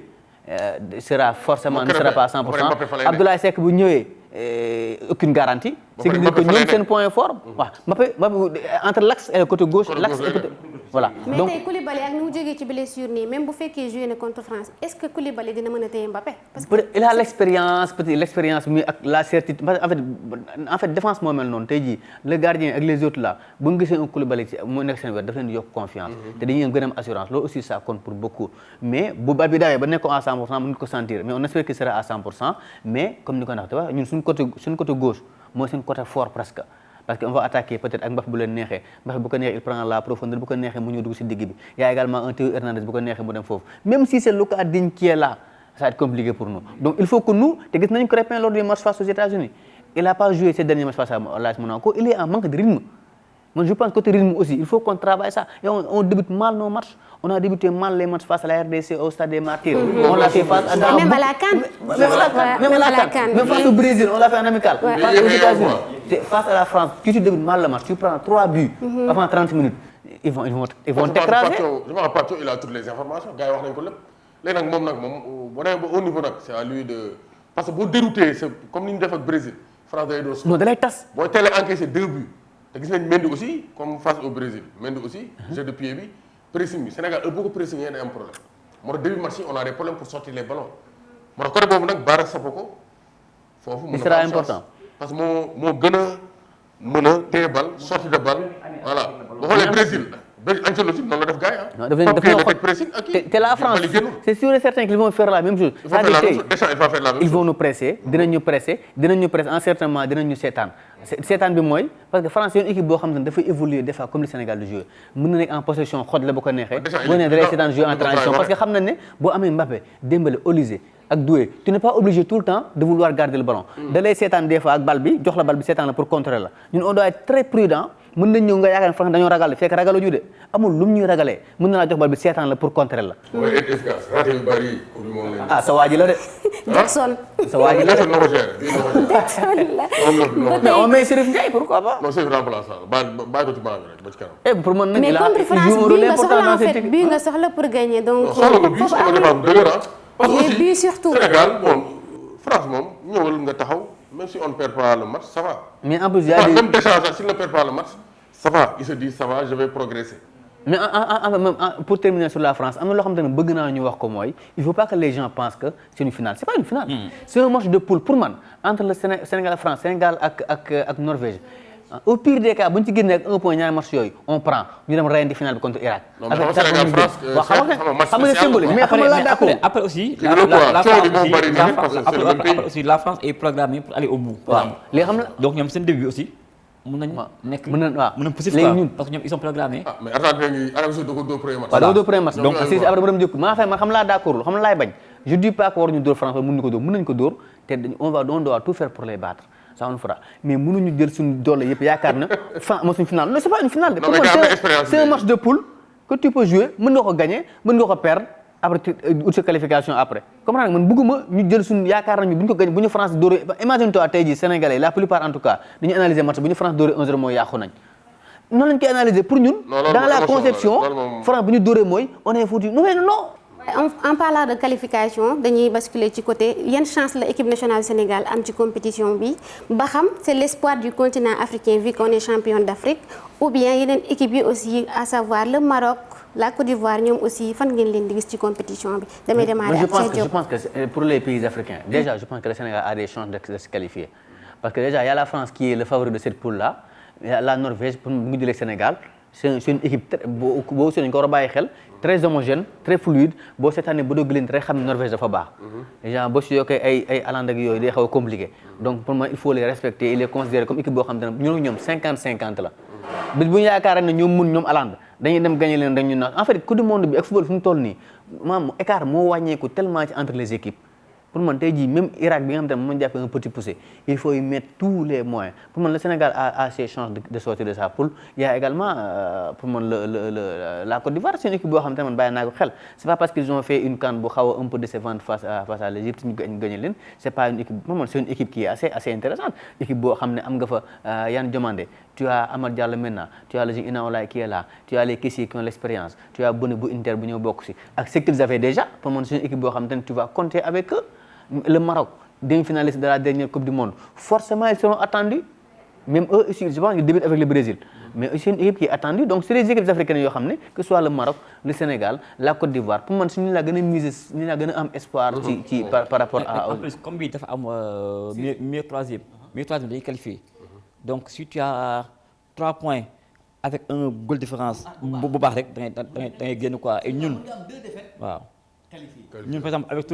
sera forcément ne sera pas à 100% Abdoulaye Seck bu ñëwee aucune garantie c'est que ñoom seen point fort waaw Mbappé entre l'axe et le côté gauche l'axe et côté voilà mais donc tey Koulibaly ak ni mu jógee ci blessure nii même bu fekkee joué na contre France est-ce que Koulibaly dina mën a téye Mbappé parce que il a l'expérience peut-être l'expérience mi ak la certitude en fait défense moo mel noonu tey jii le gardien ak les autres là bu nga gisee un Koulibaly mu nekk seen wet daf leen di yokk confiance te dañuy gën a am assurance loolu aussi ça compte pour beaucoup mais bu bal bi dawee ba nekk ko à 100% mën ko sentir mais on espère qu'il sera à 100% mais comme ni ko ndaxte wax ñun suñu côté gauche mooy suñu côté fort presque parce que on va attaquer peut-être ak Mbappé bu leen neexee Mbappé bu ko neexee il prend la profondeur bu ko neexee mu ñëw dugg ci digg bi il y a également un Théo Hernandez bu ko neexee mu dem foofu même si c'est Lucas Digne qui est là ça va être compliqué pour nous donc il faut que nous te gis nañu Crépin lors du match face aux États-Unis il a pas joué ces derniers matchs face à l'AS Monaco il est en manque de rythme moi je pense côté rythme aussi il faut qu'on travaille ça et on débute mal nos matchs on a débuté mal les matchs face à la RDC au stade des Martyrs on l'a fait face à même à la CAN même face au Brésil on l'a fait en amical face aux États-Unis face à la France tu débutes mal le match tu prends 3 buts avant 30 minutes ils vont t'écraser je pense que Pape Thiaw il a toutes les informations gars yi wax nañu ko lépp léegi nag moom boo demee ba au niveau nag c'est à lui de parce que boo dérouté c'est comme ni ñu def ak Brésil France day doo non da lay tas boo teel a encaissé 2 buts te gis nañ Mendy aussi comme face au Brésil Mendy aussi jeu de pied bi pressing bi Sénégal boo ko pressing yéen am problème moo tax début match yi on a des problèmes pour sortir les ballons moo tax côté boobu nag Bara Sapoko foofu il sera important parce que moo gën a mën a téye bal sortie de balle voilà boo xoolee Brésil Ancelotti noonu la def gars yi non te la France c'est sûr et certain qu'ils vont faire la même chose c'est-à-dire tey ils vont nous presser dinañ ñu presser en certain moment dinañ ñu seetaan bi mooy parce que France c'est une équipe boo xam ne dafay évoluer des fois comme le Sénégal du jouer mën na nekk en possession xod la bu ko neexee boo nee da lay seetaan jouer en transition parce que xam nañ ne boo amee Mbappé Dembélé Olise ak Doué tu n'es pas obligé tout le temps de vouloir garder le ballon da lay seetaan des fois ak bal bi jox la bal bi seetaan la pour contrôler la ñun on doit être très prudent mën nañ ñëw nga yaakaar ne France dañoo ragal fekk ragalu ñu de amul lum ñuy ragalee mën na laa jox bal bi seetaan la pour contrer la. mooy être efficace raté yu bari coupe du monde lañ. ah sa waa ji la de. Jackson. sa waa ji la de. na ko gérer bii na ko gérer. mais on met Chérif Ndiaye pourquoi pas. non c'est remplaçant bàyyi ko ci banc bi rek ba ci kanam. et pour man nag mais il a contre il France joue un rôle bii nga important soxla dans en cette fait équipe. bii nga soxla pour gagner donc. non soxla ko bii foofu soxla amul défense bu dëgër parce que mais aussi bii surtout. Sénégal bon France moom ñëwal nga taxaw même si on ne perd pas le match ça va. mais en plus il y a des même Deschamps s'il ne perd pas le match ça va il se dit ça va je vais progresser. mais pour terminer sur la France am na loo xamante ne bëgg naa ñu wax ko mooy il faut pas que les gens pensent que c'est une finale c'est pas une finale. C'est un match de poule pour man entre le Sénégal France Sénégal ak Norvège. Au pire des cas bu ñu ci génnee ak un point ñaari match yooyu on prend ñu dem reyandi finale bi contre Irak. non mais Sénégal France xam nga symbolique mais xam nga la d'accord après aussi la France est programmée pour aller au bout. waaw léegi xam nga donc ñoom seen début aussi. mën nañu nekk mën na possible léegi quoi ñun parce que ñoom ils sont programmés. ah mais Argentine ngi Arabie Saoudite da ko dóor premier match. waaw doo dóor premier match donc ñoom si ñooy après mu dem jëkk maa fay man xam laa d'accord xam laay bañ je dis pas que waruñu dóor France mën nañu ko dóor mën nañu ko dóor te on doit tout faire pour les battre ça on le fera mais mënuñu jël suñu doole yëpp yaakaar na France moo suñu finale non c'est pas une finale de pour moi c'est un match de poule que tu peux jouer mën nga ko gagner mën nga ko perdre après ut sa qualification après comprendre nga man bëgguma ñu jël suñu yaakaar nañu bu ñu ko gagné bu ñu France dóoree imagine toi tey jii Sénégalais la plupart en tout cas dañuy analyser match bu ñu France dóoree 1-0 mooy yàqu nañ noonu lañ koy analyser pour ñun dans la conception France bu ñu dóoree mooy on est foutu non mais non en parlant de qualification dañuy basculer ci côté yan chance la équipe nationale du Sénégal am ci compétition bi ba xam c'est l'espoir du continent africain vu qu'on est champion d'Afrique ou bien yeneen équipe yi aussi à savoir le Maroc la Côte d'Ivoire ñoom aussi fan ngeen leen di gis ci compétition bi damay démarrer ak Cheikh Diop. Je pense que pour les pays africains déjà je pense que le Sénégal a des chances de se qualifier parce que déjà il y a la France qui est le favori de cette poule là il y a la Norvège pour mu jëlee Sénégal c'est une équipe boo dañu ko war a bàyyi xel très homogène très fluide boo seetaanee ba doog leen rek xam ne Norvège dafa baax. déjà boo si yokkee ay Hollande ak yooyu day xaw a compliqué donc pour moi il faut les respecter et les considérer comme équipe boo xam te ne ñoom 50-50 la. bis bu ñu yaakaaree ne ñoom mun ñoom Hollande dañuy dem gagner leen dañu naan en fait coupe du monde bi ak football fu mu toll nii maanaam écart moo wàññeeku tellement ci entre les équipes. pour man tey jii même Irak bi nga xam te ne moom jàppee un petit poussé il faut y mettre tous les moyens pour man le Sénégal a ses chances de sortir de sa poule il y a également pour man la Côte d'Ivoire c'est une équipe boo xam te ne man bàyyi naa ko xel c'est pas parce qu'ils ont fait une CAN bu xaw a un peu décevante face à l'Égypte ñu gagné leen c'est pas une équipe pour man c'est une équipe qui est assez intéressante équipe boo xam ne am nga fa Yane Diomandé tu as Amad Diallo maintenant tu as le jeune Ina Olaye qui est là tu as les Kessie qui ont l'expérience tu as Boné bu Inter bu ñëw bokk si ak ce qu'ils avaient déjà pour man c'est une équipe boo xam te ne tu vas compter avec eux. Le Maroc, demi-finaliste de la dernière Coupe du Monde, forcément ils seront attendus. Même eux aussi, je pense qu'ils débutent avec le Brésil. Mais c'est une équipe qui est attendue. Donc c'est les équipes africaines yoo xam ne que ce soit le Maroc, le Sénégal, la Côte d'Ivoire. Pour moi, ñu la gën a miser, ñu la gën a am espoir ci par rapport à. En plus comme bii dafa am meilleur troisième day qualifié. Donc si tu as 3 points avec un goal de différence bu baax rek da ngay génn quoi et ñun waaw. Ñun par exemple avec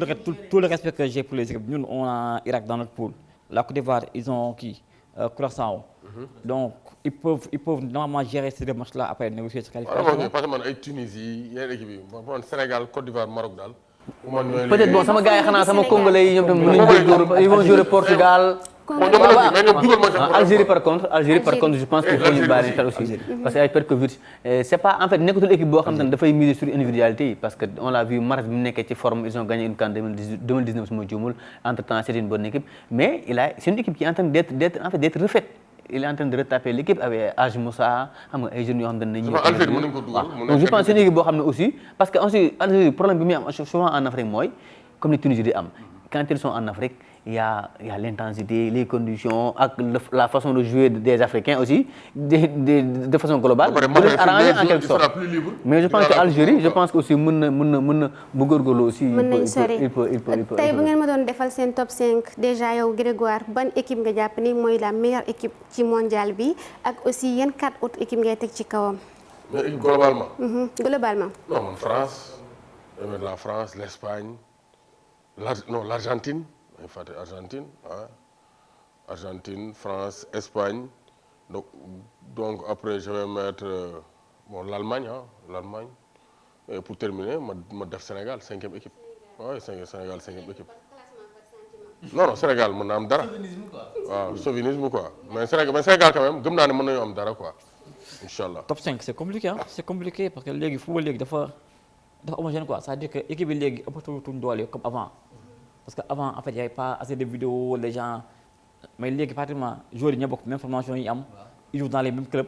tout le respect que j'ai pour les équipes ñun on a Irak dans notre poule la Côte d'Ivoire ils ont Curaçao donc ils peuvent normalement gérer ces deux matchs là après négocier cette qualification. parce que man ay Tunisie yeneen équipe yi man Sénégal Côte d'Ivoire Maroc daal. peut-être bon sama gars yi xanaa sama congolais yi ñoom tamit mën nañu dóor ils vont jouer Portugal. Algérie par contre je pense qu'il faut ñu bàyyi xel aussi parce que ay Petkovic c'est pas en fait nekkatul équipe boo xam ne dafay miser sur individualité yi parce que on l'a vu Maroc bi mu nekkee ci forme ils ont gagné une CAN 2019 su ma juumul entre-temps c'est une bonne équipe mais c'est une équipe qui est en train d'être refaite il est en train de retaper l'équipe avec Hadj Moussa xam nga ay jeunes yoo xam ne donc je pense c'est une équipe boo xam ne aussi parce que aussi Algérie problème bi muy am souvent en Afrique mooy comme ni Tunisie di am quand ils sont en Afrique il y a l'intensité, les conditions, la façon de jouer des Africains aussi, de façon globale, de les arranger en quelque sorte. Mais je pense que Algérie, je pense que aussi mën na bu góorgóorlu aussi. mën nañu sori il peut tey bu ngeen ma doon defal seen top 5 déjà yow Grégoire ban équipe nga jàpp ni mooy la meilleure équipe ci mondial bi ak aussi yan 4 autres équipes ngay teg ci kawam. mais équipe globalement. Globalement. non man France, la France, l'Espagne, l'Argentine. Argentine, Argentine, France, Espagne. Donc après je vais mettre l'Allemagne, l'Allemagne. Et pour terminer, ma def Sénégal, 5e équipe. Ouais, Sénégal 5e équipe. Non, Sénégal mën na am dara. Chauvinisme quoi. Waaw, chauvinisme quoi. Mais Sénégal quand même gëm naa ne mën nañu am dara quoi. Inch'Allah. top 5 c'est compliqué hein, c'est compliqué parce que léegi football léegi dafa homogène quoi, c'est-à-dire que équipe bi léegi ëppatuñ doole comme avant parce que avant en fait y avait pas assez de vidéos les gens mais léegi pratiquement joueurs yi ñoo bokk même formation yi am ils jouent dans les mêmes clubs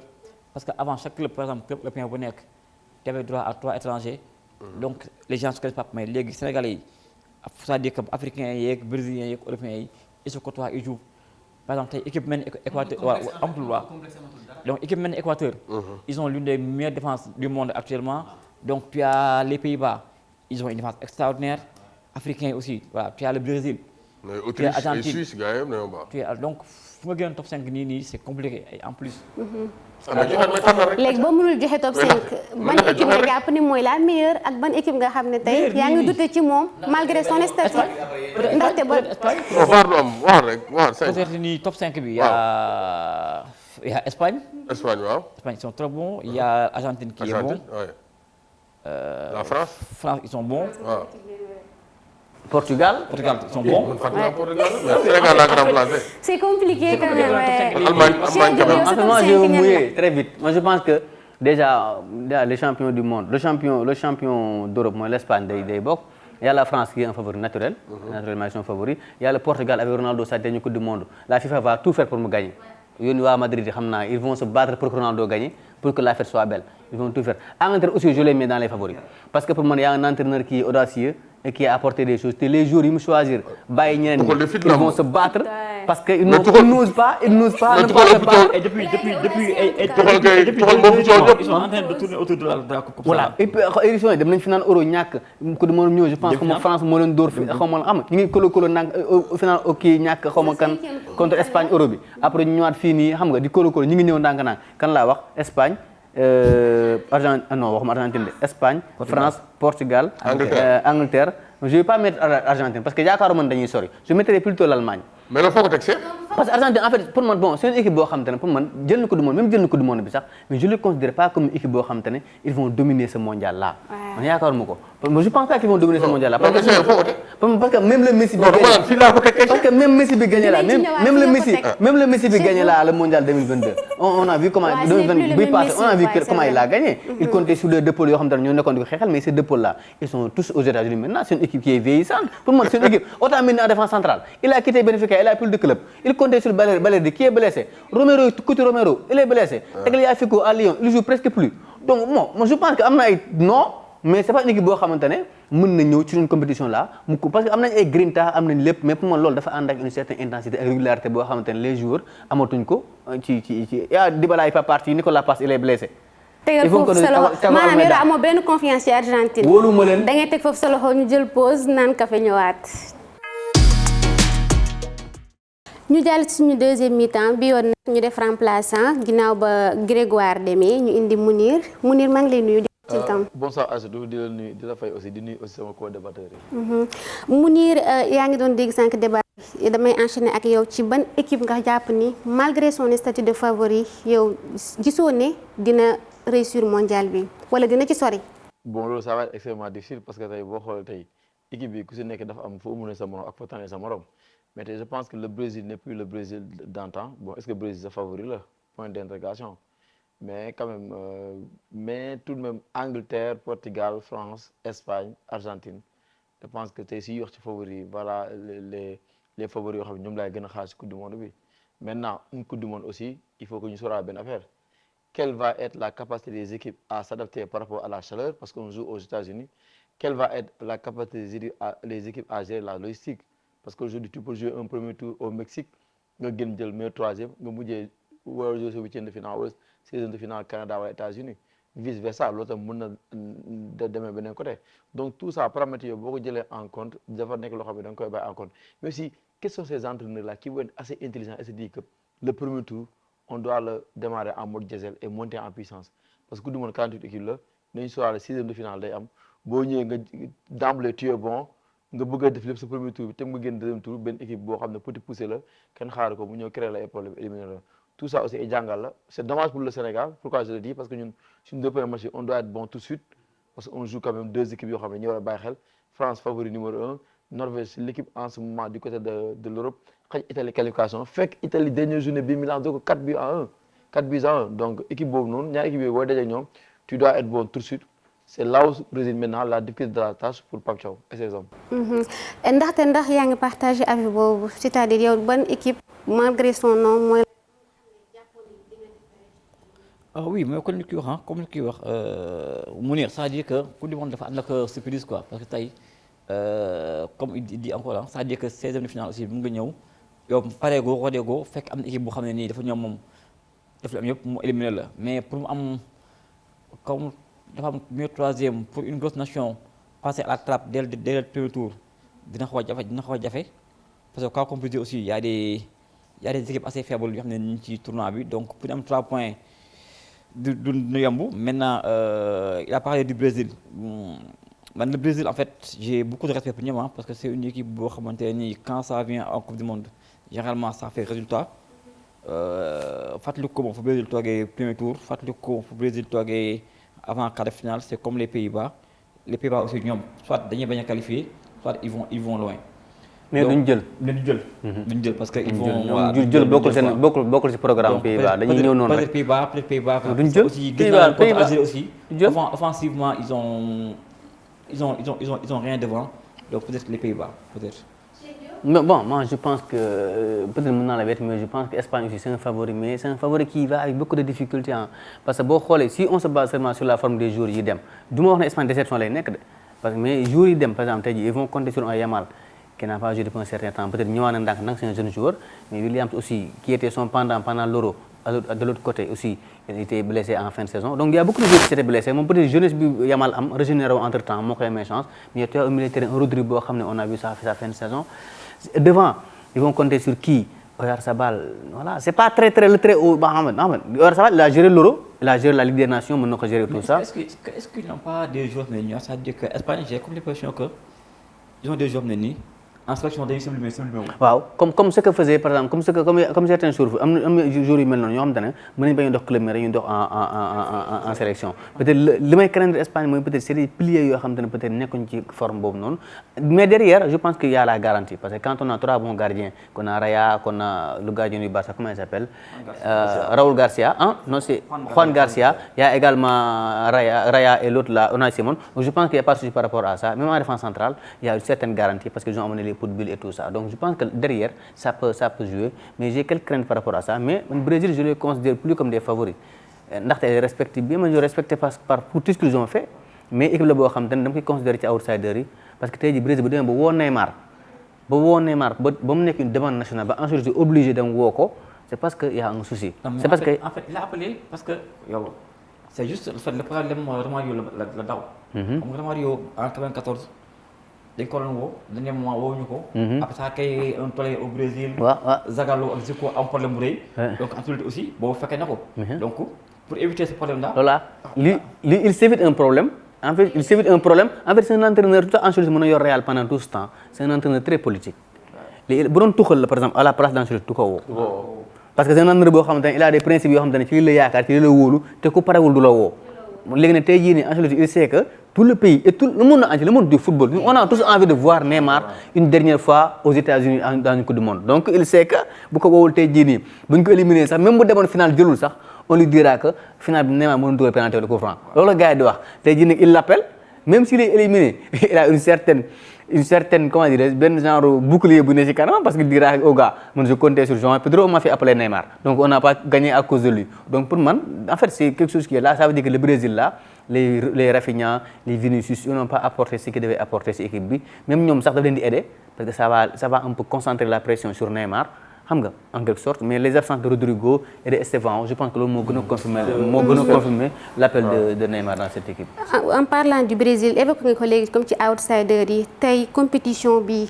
parce que avant chaque club par exemple club européen bu nekk tu avais droit à 3 étrangers donc les gens se connaissent pas mais léegi Sénégalais yi c'est-à-dire que africains yeeg brésiliens yeeg européens yi ils se côtoient ils jouent par exemple tey équipe mel ni Équateur waaw amatul waaw donc équipe mel ni Équateur ils ont l'une des meilleures défenses du monde actuellement donc tu as les Pays-Bas ils ont une défense extraordinaire africains aussi voilà tu as le Brésil mais Autriche et Suisse gars yi dañoo baax. tu as donc fu nga génn top 5 nii c'est compliqué et en plus léegi boo mënul joxe top 5 ban équipe nga jàpp ni mooy la meilleure ak ban équipe nga xam ne tey yaa ngi dute ci moom malgré son statut ndaxte ba waar du am waar rek waar cinq. peut-être ni top 5 bi y a Espagne waaw. Espagne ils sont très bons il y a Argentine qui est bon Argentine ouais. La France. France ils sont bons waaw. Portugal ils sont bons man fàttali naa Portugal mais Sénégal laa ko remplacé. c'est compliqué quand même Allemagne quand même. En fait, moi, je vais vous mouiller très vite. Moi, je pense que déjà les champions du monde, le champion d'Europe, moi, l'Espagne, day bokk. Il y a la France qui est un favori naturel, naturellement ils sont favoris. Il y a le Portugal avec Ronaldo, sa dernière Coupe du Monde. La FIFA va tout faire pour me gagner. Yoni wa Madrid, ils vont se battre pour que Ronaldo gagne, pour que la fête soit belle. Ils vont tout faire. Angleterre aussi, je les mets dans les favoris. Parce que pour moi, il y a un entraîneur qui est audacieux et qui a apporté des choses. Les jours, ils me choisir. Ils vont se battre parce qu'ils n'osent pas. Ils n'osent pas. Et depuis ils sont en train de tourner autour de la Coupe. Voilà. Et puis édition yi dem nañ final Euro ñàkk ko du mënum ñëw je pense que France moo leen dóor fi xaw ma xam ñu ngi kolo nag final kii ñàkk xaw ma kan contre Espagne Euro bi après ñu ñëwaat fii nii xam nga di kolo ñu ngi ñëw ndànk-ndànk kan laa wax Espagne Argentine de Espagne France Portugal Angleterre je vais pas mettre Argentine parce que yaakaaruma dañuy sori je mettrai plutôt l'Allemagne mais la foo ko teg see. parce que Argentine en fait pour man bon c'est une équipe boo xamante ne pour man jël na ko du monde même jël na ko du monde bi sax mais je le considère pas comme une équipe boo xamante ne ils vont dominer ce mondial là. man yaakaaruma ko je pense pas qu'ils vont dominer ce mondial là. parce que même le Messi bi parce que même Messi bi gagné là même le Messi bi gagné là le mondial 2022 on a vu comment 2020 bi passé on a vu comment il a gagné. il comptait sur les deux pôles yoo xamante ne ñoo nekkoon di ko xeexal mais ces deux pôles là ils sont tous aux États-Unis maintenant c'est une équipe qui est vieillissante pour moi c'est une équipe Otamendi en défense centrale il a quitté Benfica il a plus de club il comptait sur Balerdi qui est blessé Romero il est blessé Tagliafico à Lyon il joue presque plus donc moi je pense que am na ay non mais c'est pas une équipe boo xamante ne mën na ñëw ci une compétition là mu ko parce que am nañ ay grinta am nañ lépp mais pour moi loolu dafa ànd ak une certaine intensité ak régularité boo xamante ne les joueurs amatuñ ko ci Dybala est pas parti Nicolas Paz il est blessé. tegal foofu sa loxo maanaam yow amoo benn confiance ci Argentine. wóoluma leen da ngay teg foofu sa loxo ñu jël pause naan café ñëwaat. ñu jàll ci suñu deuxième mi-temps bi yoon nag ñu def remplaçant ginnaaw ba Grégoire demee ñu indi Mounir maa ngi lay nuyu. Bonsoir Aïssatou di la nuyu di la fay aussi di nuyu aussi sama co-débatteur yi. Mounir yaa ngi doon dégg sànq débat damay enchaîner ak yow ci ban équipe nga jàpp ni malgré son statut de favori yow gisoo ne dina réussir mondial bi wala dina ci sori. bon loolu ça va être extrêmement difficile parce que tey boo xoolee tey équipe bi ku si nekk dafa am foo mënee sa morom ak foo tànnee sa morom mais tey je pense que le Brésil n'est plus le Brésil d'antan bon est-ce que Brésil sa favori la point d'interrogation. Mais quand même, mais tout de même, Angleterre, Portugal, France, Espagne, Argentine, je pense que c'est ici les favoris. Voilà les favoris qui ont gagné la Coupe du Monde. Maintenant, une Coupe du Monde aussi, il faut que nous sachions bien affaire. Quelle va être la capacité des équipes à s'adapter par rapport à la chaleur, parce qu'on joue aux États-Unis. Quelle va être la capacité des équipes à gérer la logistique. Parce qu'aujourd'hui, tu peux jouer un premier tour au Mexique, tu gagnes le meilleur troisième, tu peux jouer au huitième de finale. Saison de finale Canada ou États-Unis vice versa l'autre mën na demee beneen côté donc tout ça paramètres yooyu boo ko jëlee en compte dafa nekk loo xam ne da nga koy bàyyi en compte mais aussi quels sont ces entraîneurs là qui vont être assez intelligents et se dire que le premier tour on doit le démarrer en mode diesel et monter en puissance parce que ku du mën 48 équipes la nañu soxla sixième de finale day am boo ñëwee nga d'emblée tu es bon nga bëgg a def lépp sa premier tour bi te nga génn deuxième tour benn équipe boo xam ne petit poussé la kenn xaaru ko mu ñëw créer la ay problème éliminer la. Tout ça aussi est jàngal la c'est dommage pour le Sénégal pourquoi je le dis parce que ñun suñu deux premiers matchs on doit être bon tout de suite parce qu'on joue quand même deux équipes yoo xam ne ñu war a bàyyi xel France favori numéro 1 Norvège l'équipe en ce moment du côté de l'Europe xëy Italie qualification fekk Italie dernière journée bi Milan doo ko 4 buts à 1 4-1 donc équipe boobu noonu ñaari équipe yooyu booy daje ñoom tu dois être bon tout de suite c'est là où réside maintenant la difficulté de la tâche pour Pape Thiaw et ses hommes. ndax yaa ngi partagé avis boobu c'est-à-dire yow ban équipe malgré son nom mooy. ah oui mais comme ni kii wax ah comme ni kii wax Mounir c'est-à-dire que coupe du monde dafa ànd ak surprise quoi parce que tey comme il dit encore ah c'est-à-dire que 16e de finale aussi mu nga ñëw yow pareegoo rodeegoo fekk am na équipe boo xam ne nii dafa ñoom moom daf la am yëpp mu éliminé la mais pour mu am comme dafa am mieux 3e pour une grosse nation passer à la trappe dès le premier tour dina xaw a jafe parce que quoi qu'on puisse dire aussi y a des équipes assez faibles yoo xam ne ñu ngi ci tournoi bi donc pour ñu am 3 points du yomb maintenant il a parlé du Brésil man le Brésil en fait j'ai beaucoup de respect pour ñoom parce que c'est une équipe boo xamante ne nii quand ça vient en Coupe du Monde généralement ça fait résultat fàttaliku ko moom fu Brésil toogee premier tour fàttaliku ko fu Brésil toogee avant quart de finale c'est comme les Pays-Bas aussi ñoom soit dañuy bañ a qualifier soit ils vont loin. mais duñ jël. duñ jël parce que ils vont. jël bokkul ci programme Pays-Bas dañuy ñëw noonu rek Pays-Bas duñ jël aussi gis naa contre Algérie aussi. offensivement ils ont rien devant donc peut-être les Pays-Bas peut-être. Mais bon, moi je pense que peut-être mën naa la wet mais je pense que Espagne aussi c'est un favori mais c'est un favori qui va avec beaucoup de difficultés parce que boo xoolee si on se base seulement sur la forme des joueurs yi dem du ma wax ne Espagne déception lay nekk de parce que mais joueurs yi dem par exemple tey jii ils vont compter sur un Yamal qui n'a pas joué depuis un certain temps peut-être ñëwaat na ndànk c'est un jeune joueur mais Williams aussi qui était son pendant l'Euro de l'autre côté aussi il était blessé en fin de saison donc il y a beaucoup de joueurs qui s'étaient blessés moom peut-être jeunesse bi Yamal am régénéré entre temps moo koy may chance mais tu as un milieu de terrain un Rodri boo xam ne on a vu ça sa fin de saison devant ils vont compter sur qui Oyarzabal voilà c'est pas très le très haut Mohamed Oyarzabal il a géré l'Euro il a géré la Ligue des Nations mën na ko gérer tout ça. est-ce qu'ils n'ont pas des joueurs mais ñoo c'est-à-dire que Espagne j'ai comme l'impression que ils ont des joueurs nii en sélection dañuy sublimer waaw comme ce que faisait par exemple comme certains joueurs am na joueurs yu mel noonu ñoo xamante ne mën nañu bañ a dox club mais dañuy dox en sélection peut-être li may craindre Espagne mooy peut-être c'est des piliers yoo xamante ne peut-être nekkuñ ci forme boobu noonu mais derrière je pense qu'il y a la garantie parce que quand on a 3 bons gardiens qu'on a Raya qu'on a le gardien du Barça comment il s'appelle Raúl Garcia non c'est Juan Garcia il y a également Raya et l'autre là Unai Simón donc je pense qu'il y a pas de souci par rapport à ça même en défense centrale il y a une certaine garantie parce qu'ils ont amené football et tout ça donc je pense que derrière ça peut jouer mais j'ai quelques craintes par rapport à ça mais le Brésil je les considère plus comme des favoris ndaxte respecte bien mais je respecte par pour tout ce qu'ils ont fait mais équipe la boo xam te ne dama koy considérer ci outsiders yi parce que tey jii Brésil bu demee ba woo Neymar ba mu nekk une demande nationale ba ensuite c'est obligé dem woo ko c'est parce que y a un souci. c'est parce que en fait il a appelé parce que yow c'est juste le problème Romario la daw. xam nga Romario en 94. dañ ko doon woo dañ ne woowuñu ko. après ça kay un tollé au Brésil. Zagallo ak Zico am problème bu rëy. donc Ancelotti aussi boobu fekkee na ko. donc pour éviter ce problème là. voilà lui il s'évite un problème. En fait c'est un entraîneur tout Ancelotti mën a yor Real pendant tout ce temps c'est un entraîneur très politique. léegi bu doon Tuchel la par exemple à la place d'Ancelotti du ko woo. parce que c'est un entraîneur boo xamante ne il a des principes yoo xamante ne ci li la yaakaar ci li la wóolu te ku parewul du la woo. léegi nag tey jii nii Ancelotti il sait que tout le pays et tout le monde entier le monde du football on a tous envie de voir Neymar une dernière fois aux États-Unis dans une coupe du monde donc il sait que bu ko woowul tey jii nii bu ñu ko éliminer sax même bu demoon final jëlul sax on lui dira que final bi Neymar mënul dugal penalty de coup franc loolu la gars yi di wax tey jii nag il l'appelle même s'il est éliminé il a une certaine comment dirais-je benn genre bouclier bu ne ci kanam parce qu'il dira au gars man je comptais sur João Pedro on m'a fait appeler Neymar donc on n'a pas gagné à cause de lui donc pour man en fait c'est quelque chose qui est là ça veut dire que le Brésil là les Rafinha les Vinicius ils n'ont pas apporté ce qu'ils devaient apporter ci équipe bi même ñoom sax daf leen di aider parce que ça va un peu concentrer la pression sur Neymar xam nga en quelque sorte mais les absences de Rodrigo et de Estevão je pense que loolu moo gën a confirmer l'appel de Neymar dans cette équipe. En parlant du Brésil évoqué nga ko léegi comme ci outsider yi tey compétition bi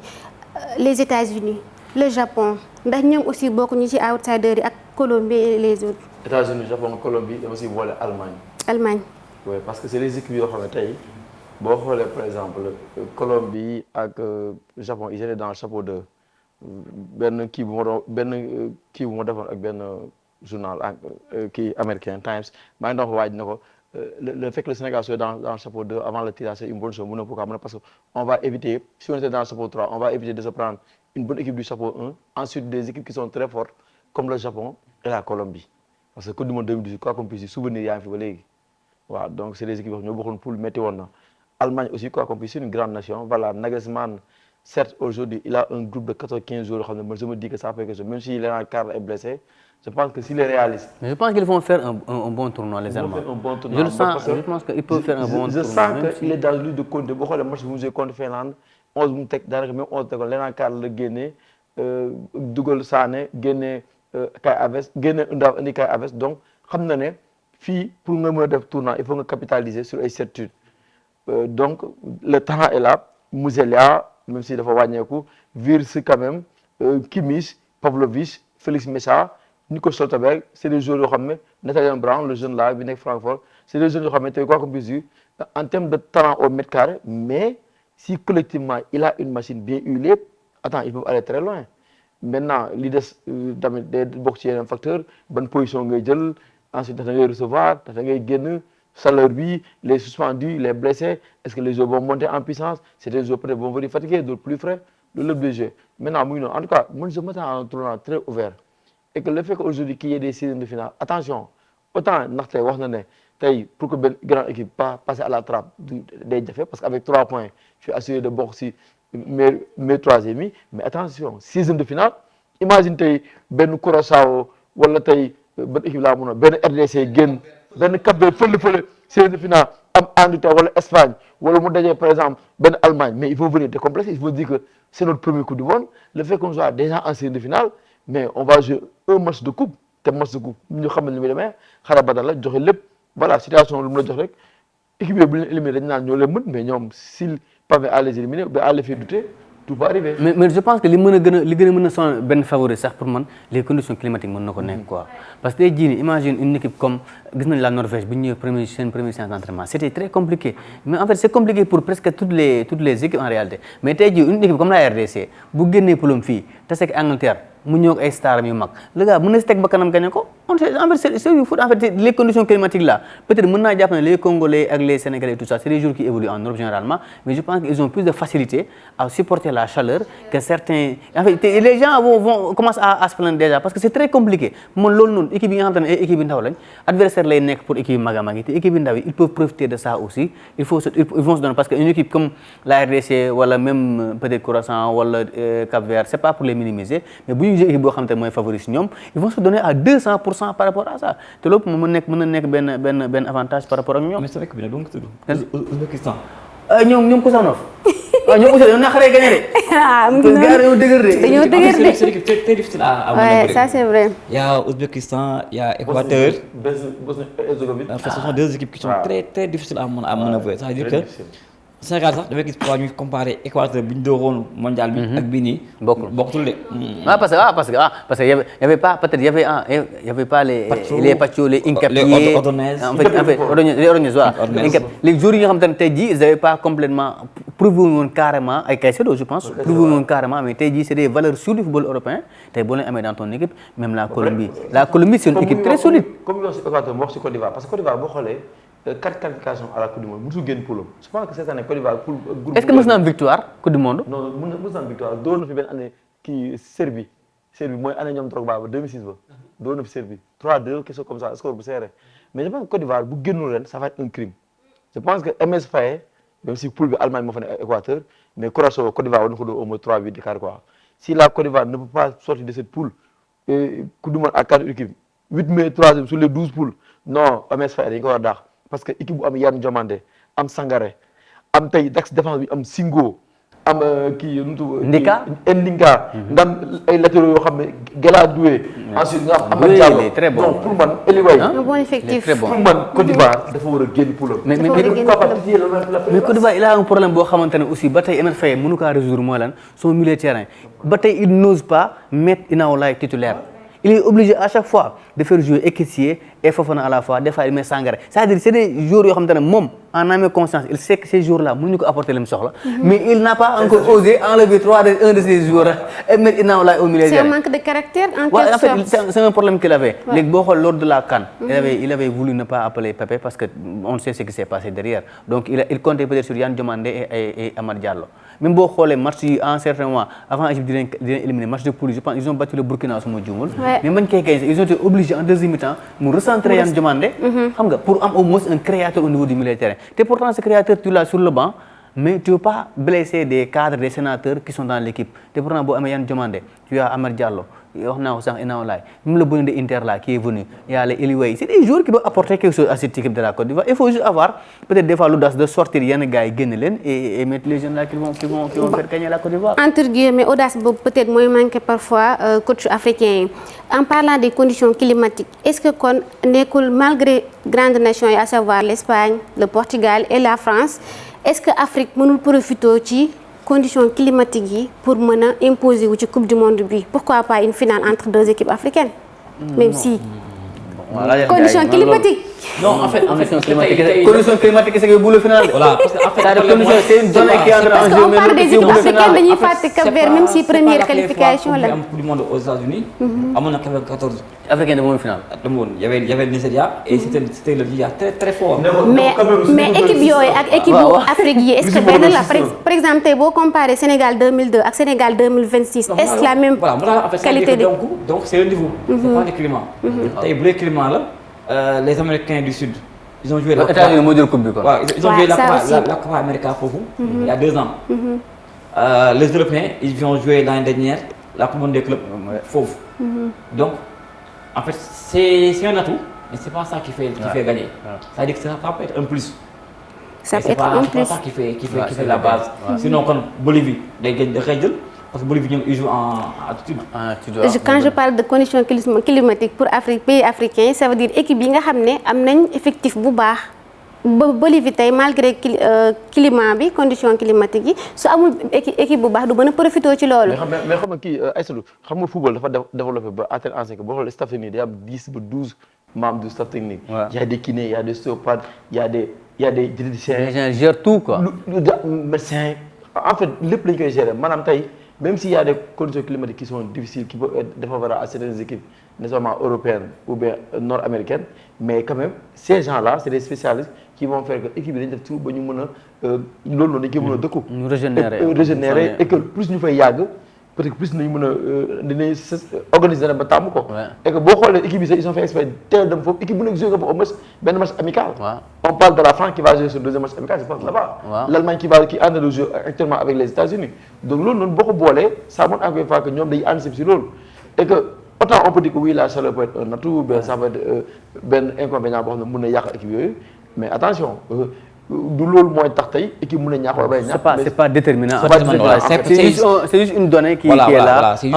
les États-Unis le Japon ndax ñoom aussi bokkuñu ci outsider yi ak Colombie et les autres. États-Unis Japon Colombie et aussi boole Allemagne. Oui parce que c'est les équipes yoo xam ne tey boo xoolee par exemple Colombie ak Japon ils étaient dans le chapeau de benn kii bu ma defoon ak benn journal kii américain Times maa ngi doon waaj na ko le fait que le Sénégal soit dans le chapeau 2 avant le tirage c'est une bonne chose mun na pourquoi parce que on va éviter si on était dans le chapeau 3 on va éviter de se prendre une bonne équipe du chapeau 1 ensuite des équipes qui sont très fortes comme le Japon et la Colombie parce que Coupe du monde 2018 quoi qu'on puisse dire souvenir yaa ngi fi ba léegi waaw donc c'est des équipes yoo xam ñoo bokkoon poule métti woon na Allemagne aussi quoi qu'on puisse dire une grande nation voilà Nagelsmann certes aujourd'hui il a un groupe de 14-15 joueurs yoo xam ne man je me dis que ça fait quelque chose même si Léonard Carl est blessé je pense que s'il est réaliste. Mais je pense qu'ils vont faire un bon tournoi les Allemands. Un bon tournoi. Je pense qu'ils peuvent faire un bon tournoi. Je sens qu'il est dans le lutte de compte boo xoolee match bu mu joué contre Finlande 11 mu teg daanaka même 11 tegoon Léonard Carl la génnee dugal Sané génnee Kai Havertz génne Undav indi Kai Havertz donc xam na ne fii pour nga mën a def tournoi il faut nga capitaliser sur ay certitudes donc le talent est là Musiala même si dafa wàññeeku Wirtz quand même Kimmich Pavlovic Félix Mesa Nico Schlotterberg c'est des joueurs yoo xam ne Nathaniel Brown le jeune là bi nekk Francfort c'est des joueurs yoo xam ne tey quoi qu'on puisse dire en termes de talent au mètre carré mais si collectivement il a une machine bien huilée attends ils peuvent aller très loin maintenant li des tamit day bokk ci yeneen facteur ban position ngay jël ensuite da ngay recevoir da ngay génn salaire bi les suspendus les blessés est-ce que les joueurs vont monter en puissance c'est des joueurs peut-être vont venir fatigués d'autres plus frais loolu lépp des jeux maintenant mu ngi noonu en tout cas man je m'attends à un tournoi très ouvert et que le fait qu'aujourd'hui qu'il y ait des séries de finale attention autant ndax tey wax na ne tey pour que benn grande équipe pas passer à la trappe day jafe parce qu'avec 3 points je suis assuré de bokk si mes troisième yi mais attention 6e de finale imagine tey benn Curaçao wala tey benn équipe laa mun a benn RDC génn benn Cap-Vert fële 6e de finale am Angleterre wala Espagne wala mu dajee par exemple benn Allemagne mais il faut venir décomplexer il faut dire que c'est notre premier coup du monde le fait qu'on soit déjà en 6e de finale mais on va jouer un match de coupe te match de coupe ñu xamal ni muy demee xara badal la joxe lépp voilà situation lu mu la jox rek équipe yooyu bu leen éliminer dañ naan ñoo leen mën mais ñoom s'ils parviennent à les éliminer ba à les faire douter tout peut arriver. mais je pense que li gën a mën a sonal benn favori sax pour man les conditions climatiques mën na ko nekk quoi parce que tey jii nii imagine une équipe comme gis nañ la Norvège bi ñu ñëwee seen première séance d'entraînement c'était très compliqué mais en fait c'est compliqué pour presque toutes les équipes en réalité mais tey jii une équipe comme la RDC bu génnee poulom fii tase ak Angleterre mu ñëw ak ay stars yu mag le gars mën na si teg ba kanam gagné ko en fait c'est du foot en fait les conditions climatiques là peut-être mën naa jàpp ne les Congolais ak les Sénégalais tout ça c'est des joueurs qui évoluent en Europe généralement mais je pense qu'ils ont plus de facilité à supporter la chaleur que certains en fait les gens vont commencer à se plaindre déjà parce que c'est très compliqué man loolu noonu équipe yi nga xam te ne ay équipe yu ndaw lañ adversaire lay nekk pour équipe yu mag a mag yi te équipe yu ndaw yi ils peuvent profiter de ça aussi ils vont se donner parce que une équipe comme la RDC wala même peut-être Curaçao wala Cap-Vert c'est pas pour les minimiser mais bu ñu jël équipe boo xam te mooy favori si ñoom ils vont se donner à 200% par rapport à ça te loolu mën na nekk benn avantage par rapport ak ñoom. mais c'est vrai que bi nag donc tudd Ouzbékistan. ñoom Kousanof. ñoom aussi dañoo naqaree gagné de. ah mu ngi noonu dañoo dëgër de. c'est une équipe très difficile à ouais ça c'est vrai. Il y a Ouzbékistan, il y a Équateur. Bosnie-Herzégovine. En fait, ce sont deux équipes qui sont très difficiles à manœuvrer. Ça veut dire que Sénégal sax dafay gis pour ñu comparer Équateur bi ñu dooroon mondial bi ak bii nii. bokkutul de. parce que y avait pas peut-être y avait pas les Pacho les Hincapié les Ordonez. en fait les Ordonez voilà. Les joueurs yi nga xam te ne tey jii ils avaient pas complètement prouvé woon carrément ay Caicedo je pense prouvé woon carrément mais tey jii c'est des valeurs sûres du football européen tey boo leen amee dans ton équipe même la Colombie c'est une équipe très solide. comme wax si Équateur mu wax si Côte d'Ivoire parce que Côte d'Ivoire boo xoolee 4 qualifications à la Coupe du Monde musul génn poulam je pense que cette année Côte d'Ivoire pour groupe. Est-ce que mës na am victoire Coupe du Monde. non mës na am victoire door na fi benn année kii Serbie mooy année ñoom Drogba ba 2006 ba door na fi Serbie 3-2 quelque chose comme ça score bu serré mais je pense que Côte d'Ivoire bu génnul ren ça va être un crime je pense que MS Faye même si poule bi Allemagne moo fa nekk Équateur mais Curaçao Côte d'Ivoire war na ko doon au moins 3-8 d'écart quoi si la Côte d'Ivoire ne peut pas sortir de cette poule Coupe du Monde à 4 équipes 8 mai 3e sur les 12 poules non MS Faye dañu ko war a daax parce que équipe bu am Yann Diomandé am Sangaré am tey d'axe défense bi am Singo am kii nu mu tudd. Ndika nga am ay latéraux yoo xam ne Gela Doué. ensuite nga am Amad Diallo très bon donc pour man Eliway. un bon effectif pour man Côte d'Ivoire dafa war a génn poulam. mais Côte d'Ivoire il a un problème boo xamante ne aussi ba tey MR Faye mënu kaa résoudre mooy lan son milieu de terrain ba tey il n'ose pas mettre Inao Laye titulaire. Il est obligé à chaque fois de faire jouer Ekitike et Fofana à la fois des fois il met Sangaré c'est-à-dire c'est des joueurs yoo xamante ne moom en âme et conscience il sait que ces jours-là mënuñu ko apporter li mu soxla. mais il n'a pas encore osé enlever un de ces jours et mettre Inao Laye au milieu. c'est un manque de caractère en Ouais, quelque en fait, sorte. c'est un problème qu'il avait. Ouais. Léegi boo xool lors de la CAN, il avait voulu ne pas appeler Pepe parce que on sait ce qui s'est passé derrière. Donc il comptait peut-être sur Yane Diomandé et Amad Diallo. Même boo xoolee match yi en certain moment avant Égypte di leen éliminer match de poule je pense ils ont battu le Burkina su ma juumul. mais bañ koy gagné ils ont été obligés en deuxième mi-temps mu recentrer Yane Diomandé. xam nga pour am au moins un créateur au niveau du milieu de terrain. te pourtant ce créateur tu l'as sur le banc. mais tu ne peux pas blesser des cadres des sénateurs qui sont dans l'équipe te pourtant boo amee Yane Diomandé tu as Amad Diallo wax naa ko sànq Inao Laye même le bonheur de Inter là qui est venu il y a les Eliway c'est des joueurs qui doivent apporter quelque chose à cette équipe de la Côte d'Ivoire il faut juste avoir peut-être des fois l'audace de sortir yenn gars yi génn leen et mettre les jeunes là qui vont faire gagner la Côte d'Ivoire. entre guillemets audace boobu peut-être mooy manqué parfois coach africain yi en parlant des conditions climatiques est-ce que kon nekkul malgré grandes nations yi à savoir l'Espagne le Portugal et la France est-ce que Afrique mënul profiter ci conditions climatiques yi pour mën a imposer wu ci coupe du monde bi pourquoi pas une finale entre deux équipes africaines. même si conditions climatiques. non en fait condition climatique c'est que bu la final. voilà parce que en fait c'est une zone qui est en train de parce qu'on parle des équipes africaines dañuy fàtte Cap-Vert même si première qualification la. am coupe du monde aux États-Unis amoon na 14 africain de moom final. il y avait le Nigeria et c'était le Nigeria très très fort. mais équipe yooyu ak équipe bu Afrique yi est-ce que benn la par exemple tey boo comparé Sénégal 2002 ak Sénégal 2026 est-ce la même qualité de donc c'est le niveau. c'est pas le climat. tey bu dee climat la les Américains du Sud. ils ont joué la États-Unis moo jël coupe bi quoi. waaw ils ont joué la Copa América foofu. il y a 2 ans. Les Européens ils ont joué l'année dernière la Coupe du monde des clubs foofu. donc en fait c'est un atout mais c'est pas ça qui fait gagner. c'est-à-dire que ça peut être un plus. ça peut être un plus c'est pas ça qui fait la base. sinon kon Bolivie day gën da koy jël parce que Bolivie ñoom ils jouent en altitude. quand je parle de conditions climatiques pour Afrique pays africain ça veut dire équipe yi nga xam ne am nañ effectif bu baax ba Bolivie tey malgré climat bi conditions climatiques yi su amul équipe bu baax du mën a profité ci loolu. mais xam nga kii Aïssatou xam nga football dafa développé ba à tel enseigne que boo xoolee staff technique day am 10 ba 12 membres du staff technique. il y a des kinés il y a des ostéopathes il y a des diététiciens. les gens gèrent tout quoi. médecins en fait lépp lañ koy gérer maanaam tey. Même s'il y a des conditions climatiques qui sont difficiles, qui peuvent être défavorables à certaines équipes, notamment européennes ou bien nord-américaines, mais quand même, ces gens-là, c'est des spécialistes qui vont faire que l'équipe de tout, nous régénérer et que plus nous faisons yag, peut-être plus nous organiser un batam et que beaucoup d'équipes ils ont fait exprès tel de l'équipe qui joue au moins un match amical. On parle de la France qui va jouer ce deuxième match amical, je pense là-bas. L'Allemagne qui est en train de jouer actuellement avec les États-Unis. Donc là, nous beaucoup boolé, ça montre encore une fois que nous avons des anticipés sur l'eau et que autant on peut dire que oui la chaleur peut être un atout, ça peut être un inconvénient pour nous équipe mais attention. du loolu mooy tax tey équipe mën a ñàkk wala bay ñàkk. c'est pas déterminant. c'est juste une donnée qui est là qui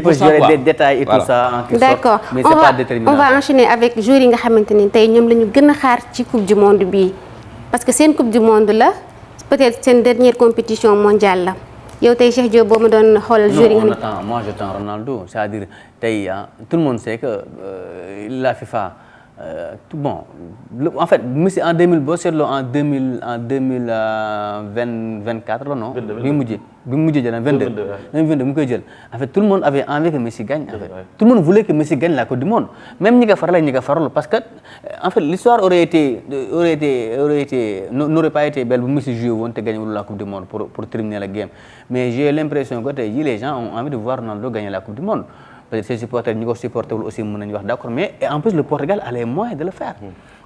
peut gérer des détails et tout ça en quelque sorte. D'accord mais c'est pas déterminant. on va enchaîner avec joueurs yi nga xamante ni tey ñoom la ñu gën a xaar ci coupe du monde bii parce que seen coupe du monde la peut-être seen dernière compétition mondiale la yow tey Cheikh Diop boo ma doon xoolal joueurs yi nga xam ne. moi j'attends Ronaldo c'est-à-dire tey tout le monde sait que la FIFA. Bon en fait Messi en 2000 boo seetloo en 2024 la non. bi mu mujjee jël 22 mu koy jël en fait tout le monde avait envie que Messi gagne en fait. tout le monde voulait que Messi gagne la Coupe du monde même ñi ko farala parce que en fait l'histoire n'aurait pas été belle bu Messi joué woon te gagné la Coupe du monde pour terminer la game mais j'ai l'impression que tey jii les gens ont envie de voir Ronaldo gagner la Coupe du monde. Peut-être ses supporters ñi ko supporté wul aussi mën nañu wax d'accord mais en plus le Portugal a les moyens de le faire.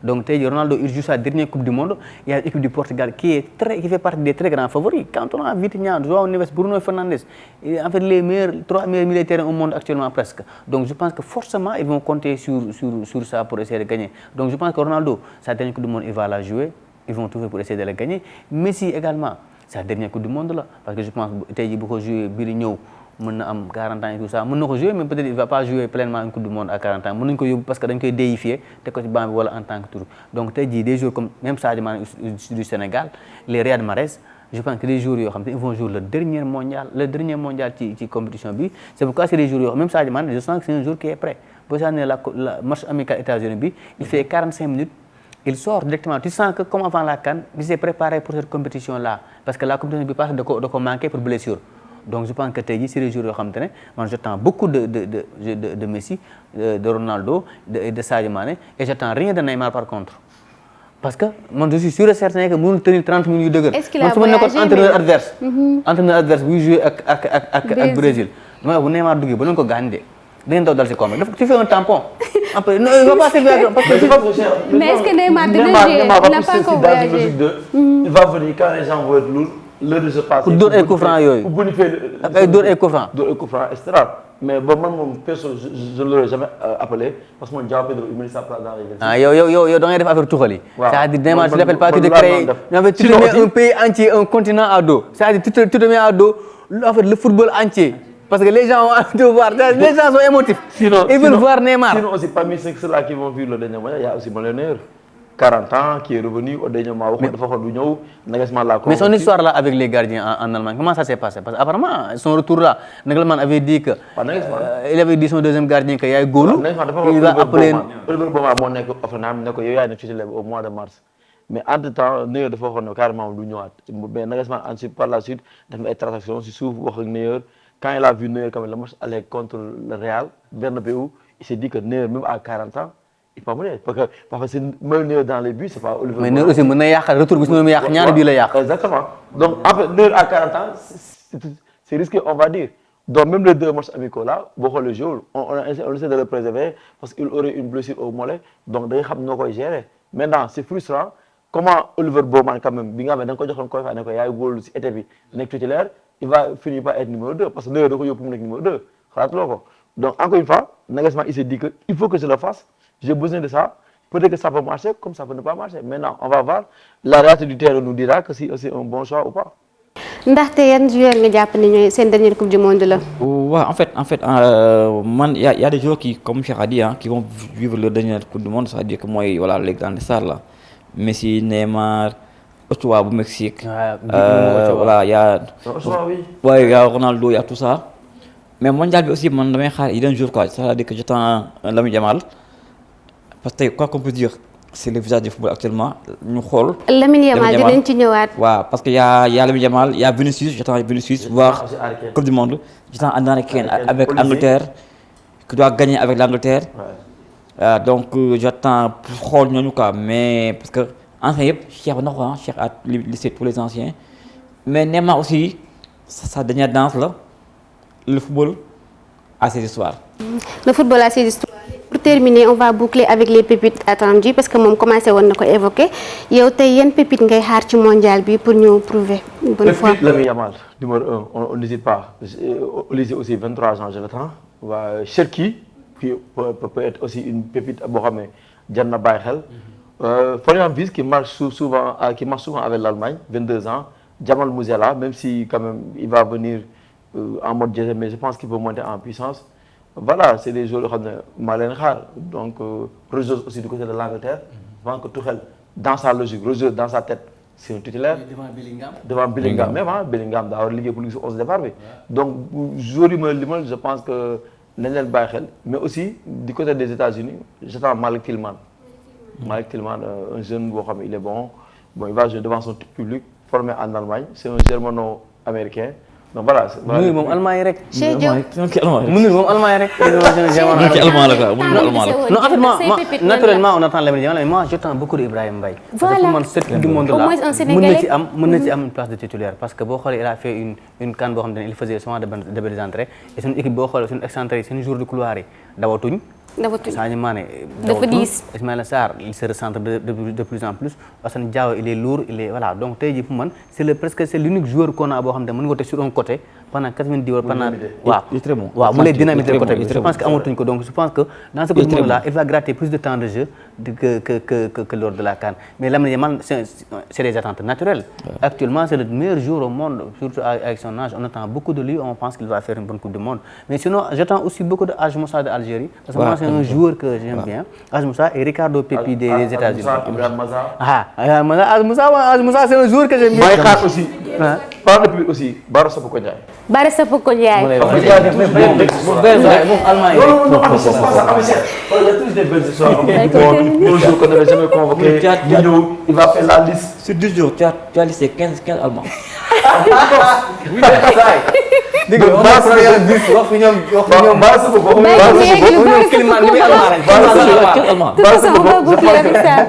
donc tey jii Ronaldo il joue sa dernière coupe du monde il y a l'équipe du Portugal qui fait partie des très grands favoris quand on a Vitinha, João Neves, Bruno Fernandes en fait les 3 meilleurs militaires au monde actuellement presque donc je pense que forcément ils vont compter sur ça pour essayer de gagner donc je pense que Ronaldo sa dernière coupe du monde il va la jouer ils vont tout faire pour essayer de la gagner Messi également sa dernière coupe du monde là parce que je pense tey jii bu ko jouer bii di ñëw mën na am 40 ans et tout ça mën na ko jouer mais peut-être il va pas jouer pleinement une coupe du monde à 40 ans mën nañu ko yóbbu parce que dañ koy déifier te ko ci banc bi wala en tant que tour donc tey jii des jours comme même Sadio Mané du Sénégal les Riyad Mahrez je pense que des jours yoo xam te ils vont jouer le dernier mondial ci compétition bi c'est pourquoi c'est des jours yoo même Sadio Mané je sens que c'est un jour qui est prêt boo saa ne la match amical États-Unis bi il fait 45 minutes il sort directement. Tu sens que comme avant la CAN, il s'est préparé pour cette compétition-là. Parce que la compétition bi passée da ko manqué pour blessure. Donc je pense que tey jii c'est des jours yoo xamante ne man j'attends beaucoup de Messi, de Ronaldo, de Sadio Mané et j'attends rien de Neymar par contre. Parce que man je suis sûr et certain que mënul tenir 30 minutes yu dëgër. Est-ce qu'il a voyagé man su ma nekkoon entraîneur adverse buy jouer ak Brésil. ma bu Neymar duggee ba leen ko gaañ de da ngeen daw dal si combat dafa tu fais un tampon. Après non il va pas servir parce que mais est-ce que Neymar dina jouer il n'a pas encore voyagé. Il va venir quand les gens vont être lourds. L'heure de se passer. pour dóor ay coups francs yooyu. pour bonifier ak ay dóor ay coups francs. dóor ay coups francs et cetera. mais ba man moom personne je ne l'aurais jamais appelé parce que man João Pedro il mérite sa place dans les 26. ah yow da ngay def affaire tuxal yi. waaw c'est-à-dire Neymar tu t'appelles pas tu te crées tu te mets un pays entier un continent à dos c'est-à-dire tu te mets à dos en fait le football entier parce que les gens ont envie de voir les gens sont émotifs. Ils veulent voir Neymar. Sinon aussi parmi ceux-là qui vont vivre le dernier mois il y a aussi Neuer 40 ans qui est revenu au dernier mois waxoon dafa xool du ñëw Nagelsmann l'a mais son histoire là avec les gardiens en Allemagne comment ça s'est passé parce que apparemment son retour là Nagelsmann avait dit que il avait dit son deuxième gardien que yaay góolu il va appeler Oliver Baumann moo nekk Hoffenheim ne ko yow yaay nekk titulaire au mois de mars mais entre temps Neuer dafa waxoon ne carrément du ñëwaat mais Nagelsmann ensuite par la suite def na ay transactions si suuf wax ak Neuer quand il a vu Neuer quand même le match aller contre le Real Bernabéu il s'est dit que Neuer même à 40 ans il peut mener parce que c'est Neuer dans les buts c'est pas Oliver. mais Neuer aussi mën na yàq retour bi su ma yàq ñaari bii la yàq. exactement donc en fait Neuer à 40 ans c'est risqué on va dire donc même les deux matchs amicaux là boo xoolee le jour on essaie de le préserver parce qu'il aurait une blessure au mollet donc da nga xam noo koy gérer maintenant c'est frustrant comment Oliver Baumann quand même bi nga xam ne da nga ko joxoon koy fa ne ko yaay góorlu si été bi nekk titulaire il va finir par être numéro 2 parce que Neuer da ko yóbbu mu nekk numéro 2 xalaatuloo ko donc encore une fois Nagelsmann il s'est dit que il faut que je le fasse. J'ai besoin de ça. Peut-être que ça peut marcher comme ça peut ne pas marcher. Maintenant, on va voir. La réalité du terrain nous dira que si c'est un bon choix ou pas. ndaxte yan joueur nga jàpp ne ñooy seen dernière coupe du monde la. waaw en fait man y a des joueurs qui comme Cheikh a dit qui vont vivre leur dernière coupe du monde c'est-à-dire que mooy voilà les grandes stars là Messi Neymar Ochoa bu Mexique. Voilà y a. Ochoa oui. Ouais y a Ronaldo y a tout ça mais mondial bi aussi man damay xaar yeneen joueurs quoi c'est-à-dire que j'attends Lamine Yamal. parce que quoi qu'on peut dire c'est le visage du football actuellement ñu xool. Lamine Yamal dinañ ci ñëwaat. waaw parce que y a Lamine Yamal y a Vinicius j'attends Vinicius voir coupe du monde j'attends Harry Kane avec Angleterre qui doit gagner avec l'Angleterre. Donc j'attends xool ñooñu quoi mais parce que anciens yëpp Cheikh na ko Cheikh a listé tous les anciens mais Neymar aussi sa dernière danse là le football a ses histoires. Le football a ses histoires. Pour terminer on va boucler avec les pépites attendues parce que moom commencé woon na ko évoquer yow tey yan pépites ngay xaar ci mondial bi pour ñu prouver une bonne fois. Lamine Yamal numéro 1 on n'hésite pas Olise aussi 23 ans je l'attends waa Cherki qui peut être aussi une pépite boo xam ne jar na bàyyi xel Florian Wirtz qui marche souvent avec l'Allemagne 22 ans Jamal Musiala même si quand même il va venir en mode diesel mais je pense qu'il peut monter en puissance. Voilà c'est des joueurs yoo xam ne maa leen xaar donc Rogers aussi du côté de l'Angleterre je pense que Tuchel dans sa logique Rogers dans sa tête c'est un titulaire devant Bellingham même Bellingham daa war a liggéey pour liggéey si 11 départ bi donc joueurs yi ma limal je pense que nañ leen bàyyi xel mais aussi du côté des États-Unis j'attends Malik Tillman un jeune boo xam ne il est bon il va jouer devant son public formé en Allemagne c'est un germano-américain donc voilà. Munir moom Allemagne rek. Cheikh Diop Munir moom Allemagne rek. Allemand la quoi Munir Allemand la. Non en fait moi naturellement on attend Lamine Yamal mais moi j'attends beaucoup d'Ibrahima Mbaye. Voilà. Parce que pour man cette coupe du monde là au moins un Sénégalais mën na ci am une place de titulaire parce que boo xoolee il a fait une CAN boo xam ne il faisait souvent de belles entrées et suñu équipe boo xoolee suñu excentré yi seen jour de couloir yi dawatuñ. Sadio Mané dafa diis Ismaïla Sarr il se recentre de plus en plus Assane Diao il est lourd il est voilà donc tey jii pour man c'est l'unique joueur qu'on a boo xam ne mën nga ko teg sur un côté pendant 90 wala pendant il est très bon waaw mu lay dynamiter côté bi je pense que amatuñ ko donc je pense que dans ce moment là il va gratter plus de temps de jeu que lors de la CAN mais Lamine Yamal c'est des attentes naturelles actuellement c'est le meilleur joueur au monde surtout avec son âge on attend beaucoup de lui on pense qu'il va faire une bonne coupe du monde mais sinon j'attends aussi beaucoup de Hadj Moussa de Algérie parce que moi c'est un joueur que j'aime bien Hadj Moussa et Ricardo Pepi des États-Unis. Hadj Moussa c'est un joueur que j'aime bien. parle plus aussi Bara Sapoko Ndiaye. Bara Sapoko Ndiaye. Bonjour qu'on n'avait jamais convoqué. Il va faire la liste. Sur 10 jours, tu as listé 15 Allemands.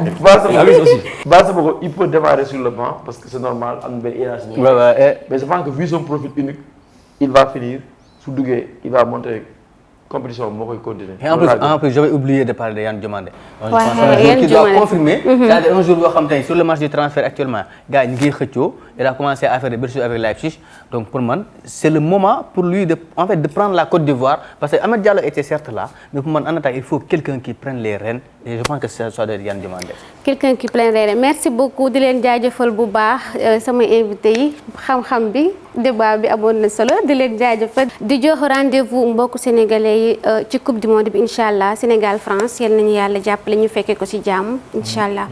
Bara Sapoko il peut démarrer sur le banc parce que c'est normal am benn hiérarchie. Mais je pense que vu son profil unique, il va finir su duggee il va montrer compétition moo koy continuer. Et en plus j'avais oublié de parler de Yann Diomandé. Ouais, Yann qui doit Diomandé. confirmer. C'est-à-dire un jour boo xam te sur le marché du transfert actuellement gars yi ñu ngi xëccoo. Il a commencé à faire des blessures avec Leipzig. Donc pour moi, c'est le moment pour lui de prendre la Côte d'Ivoire parce que Amad Diallo était certes là, mais pour moi en attaque il faut quelqu'un qui prenne les rênes et je pense que ça soit de Yann Diomandé. Quelqu'un qui prenne les rênes. Merci beaucoup di leen jaajëfal bu baax sama invité yi xam-xam bi débat bi amoon na solo di leen jaajëfal di jox rendez-vous mbokku sénégalais yi ci coupe du monde bi incha allah Sénégal France yal nañu yàlla jàppale ñu fekkee ko ci jàmm incha allah.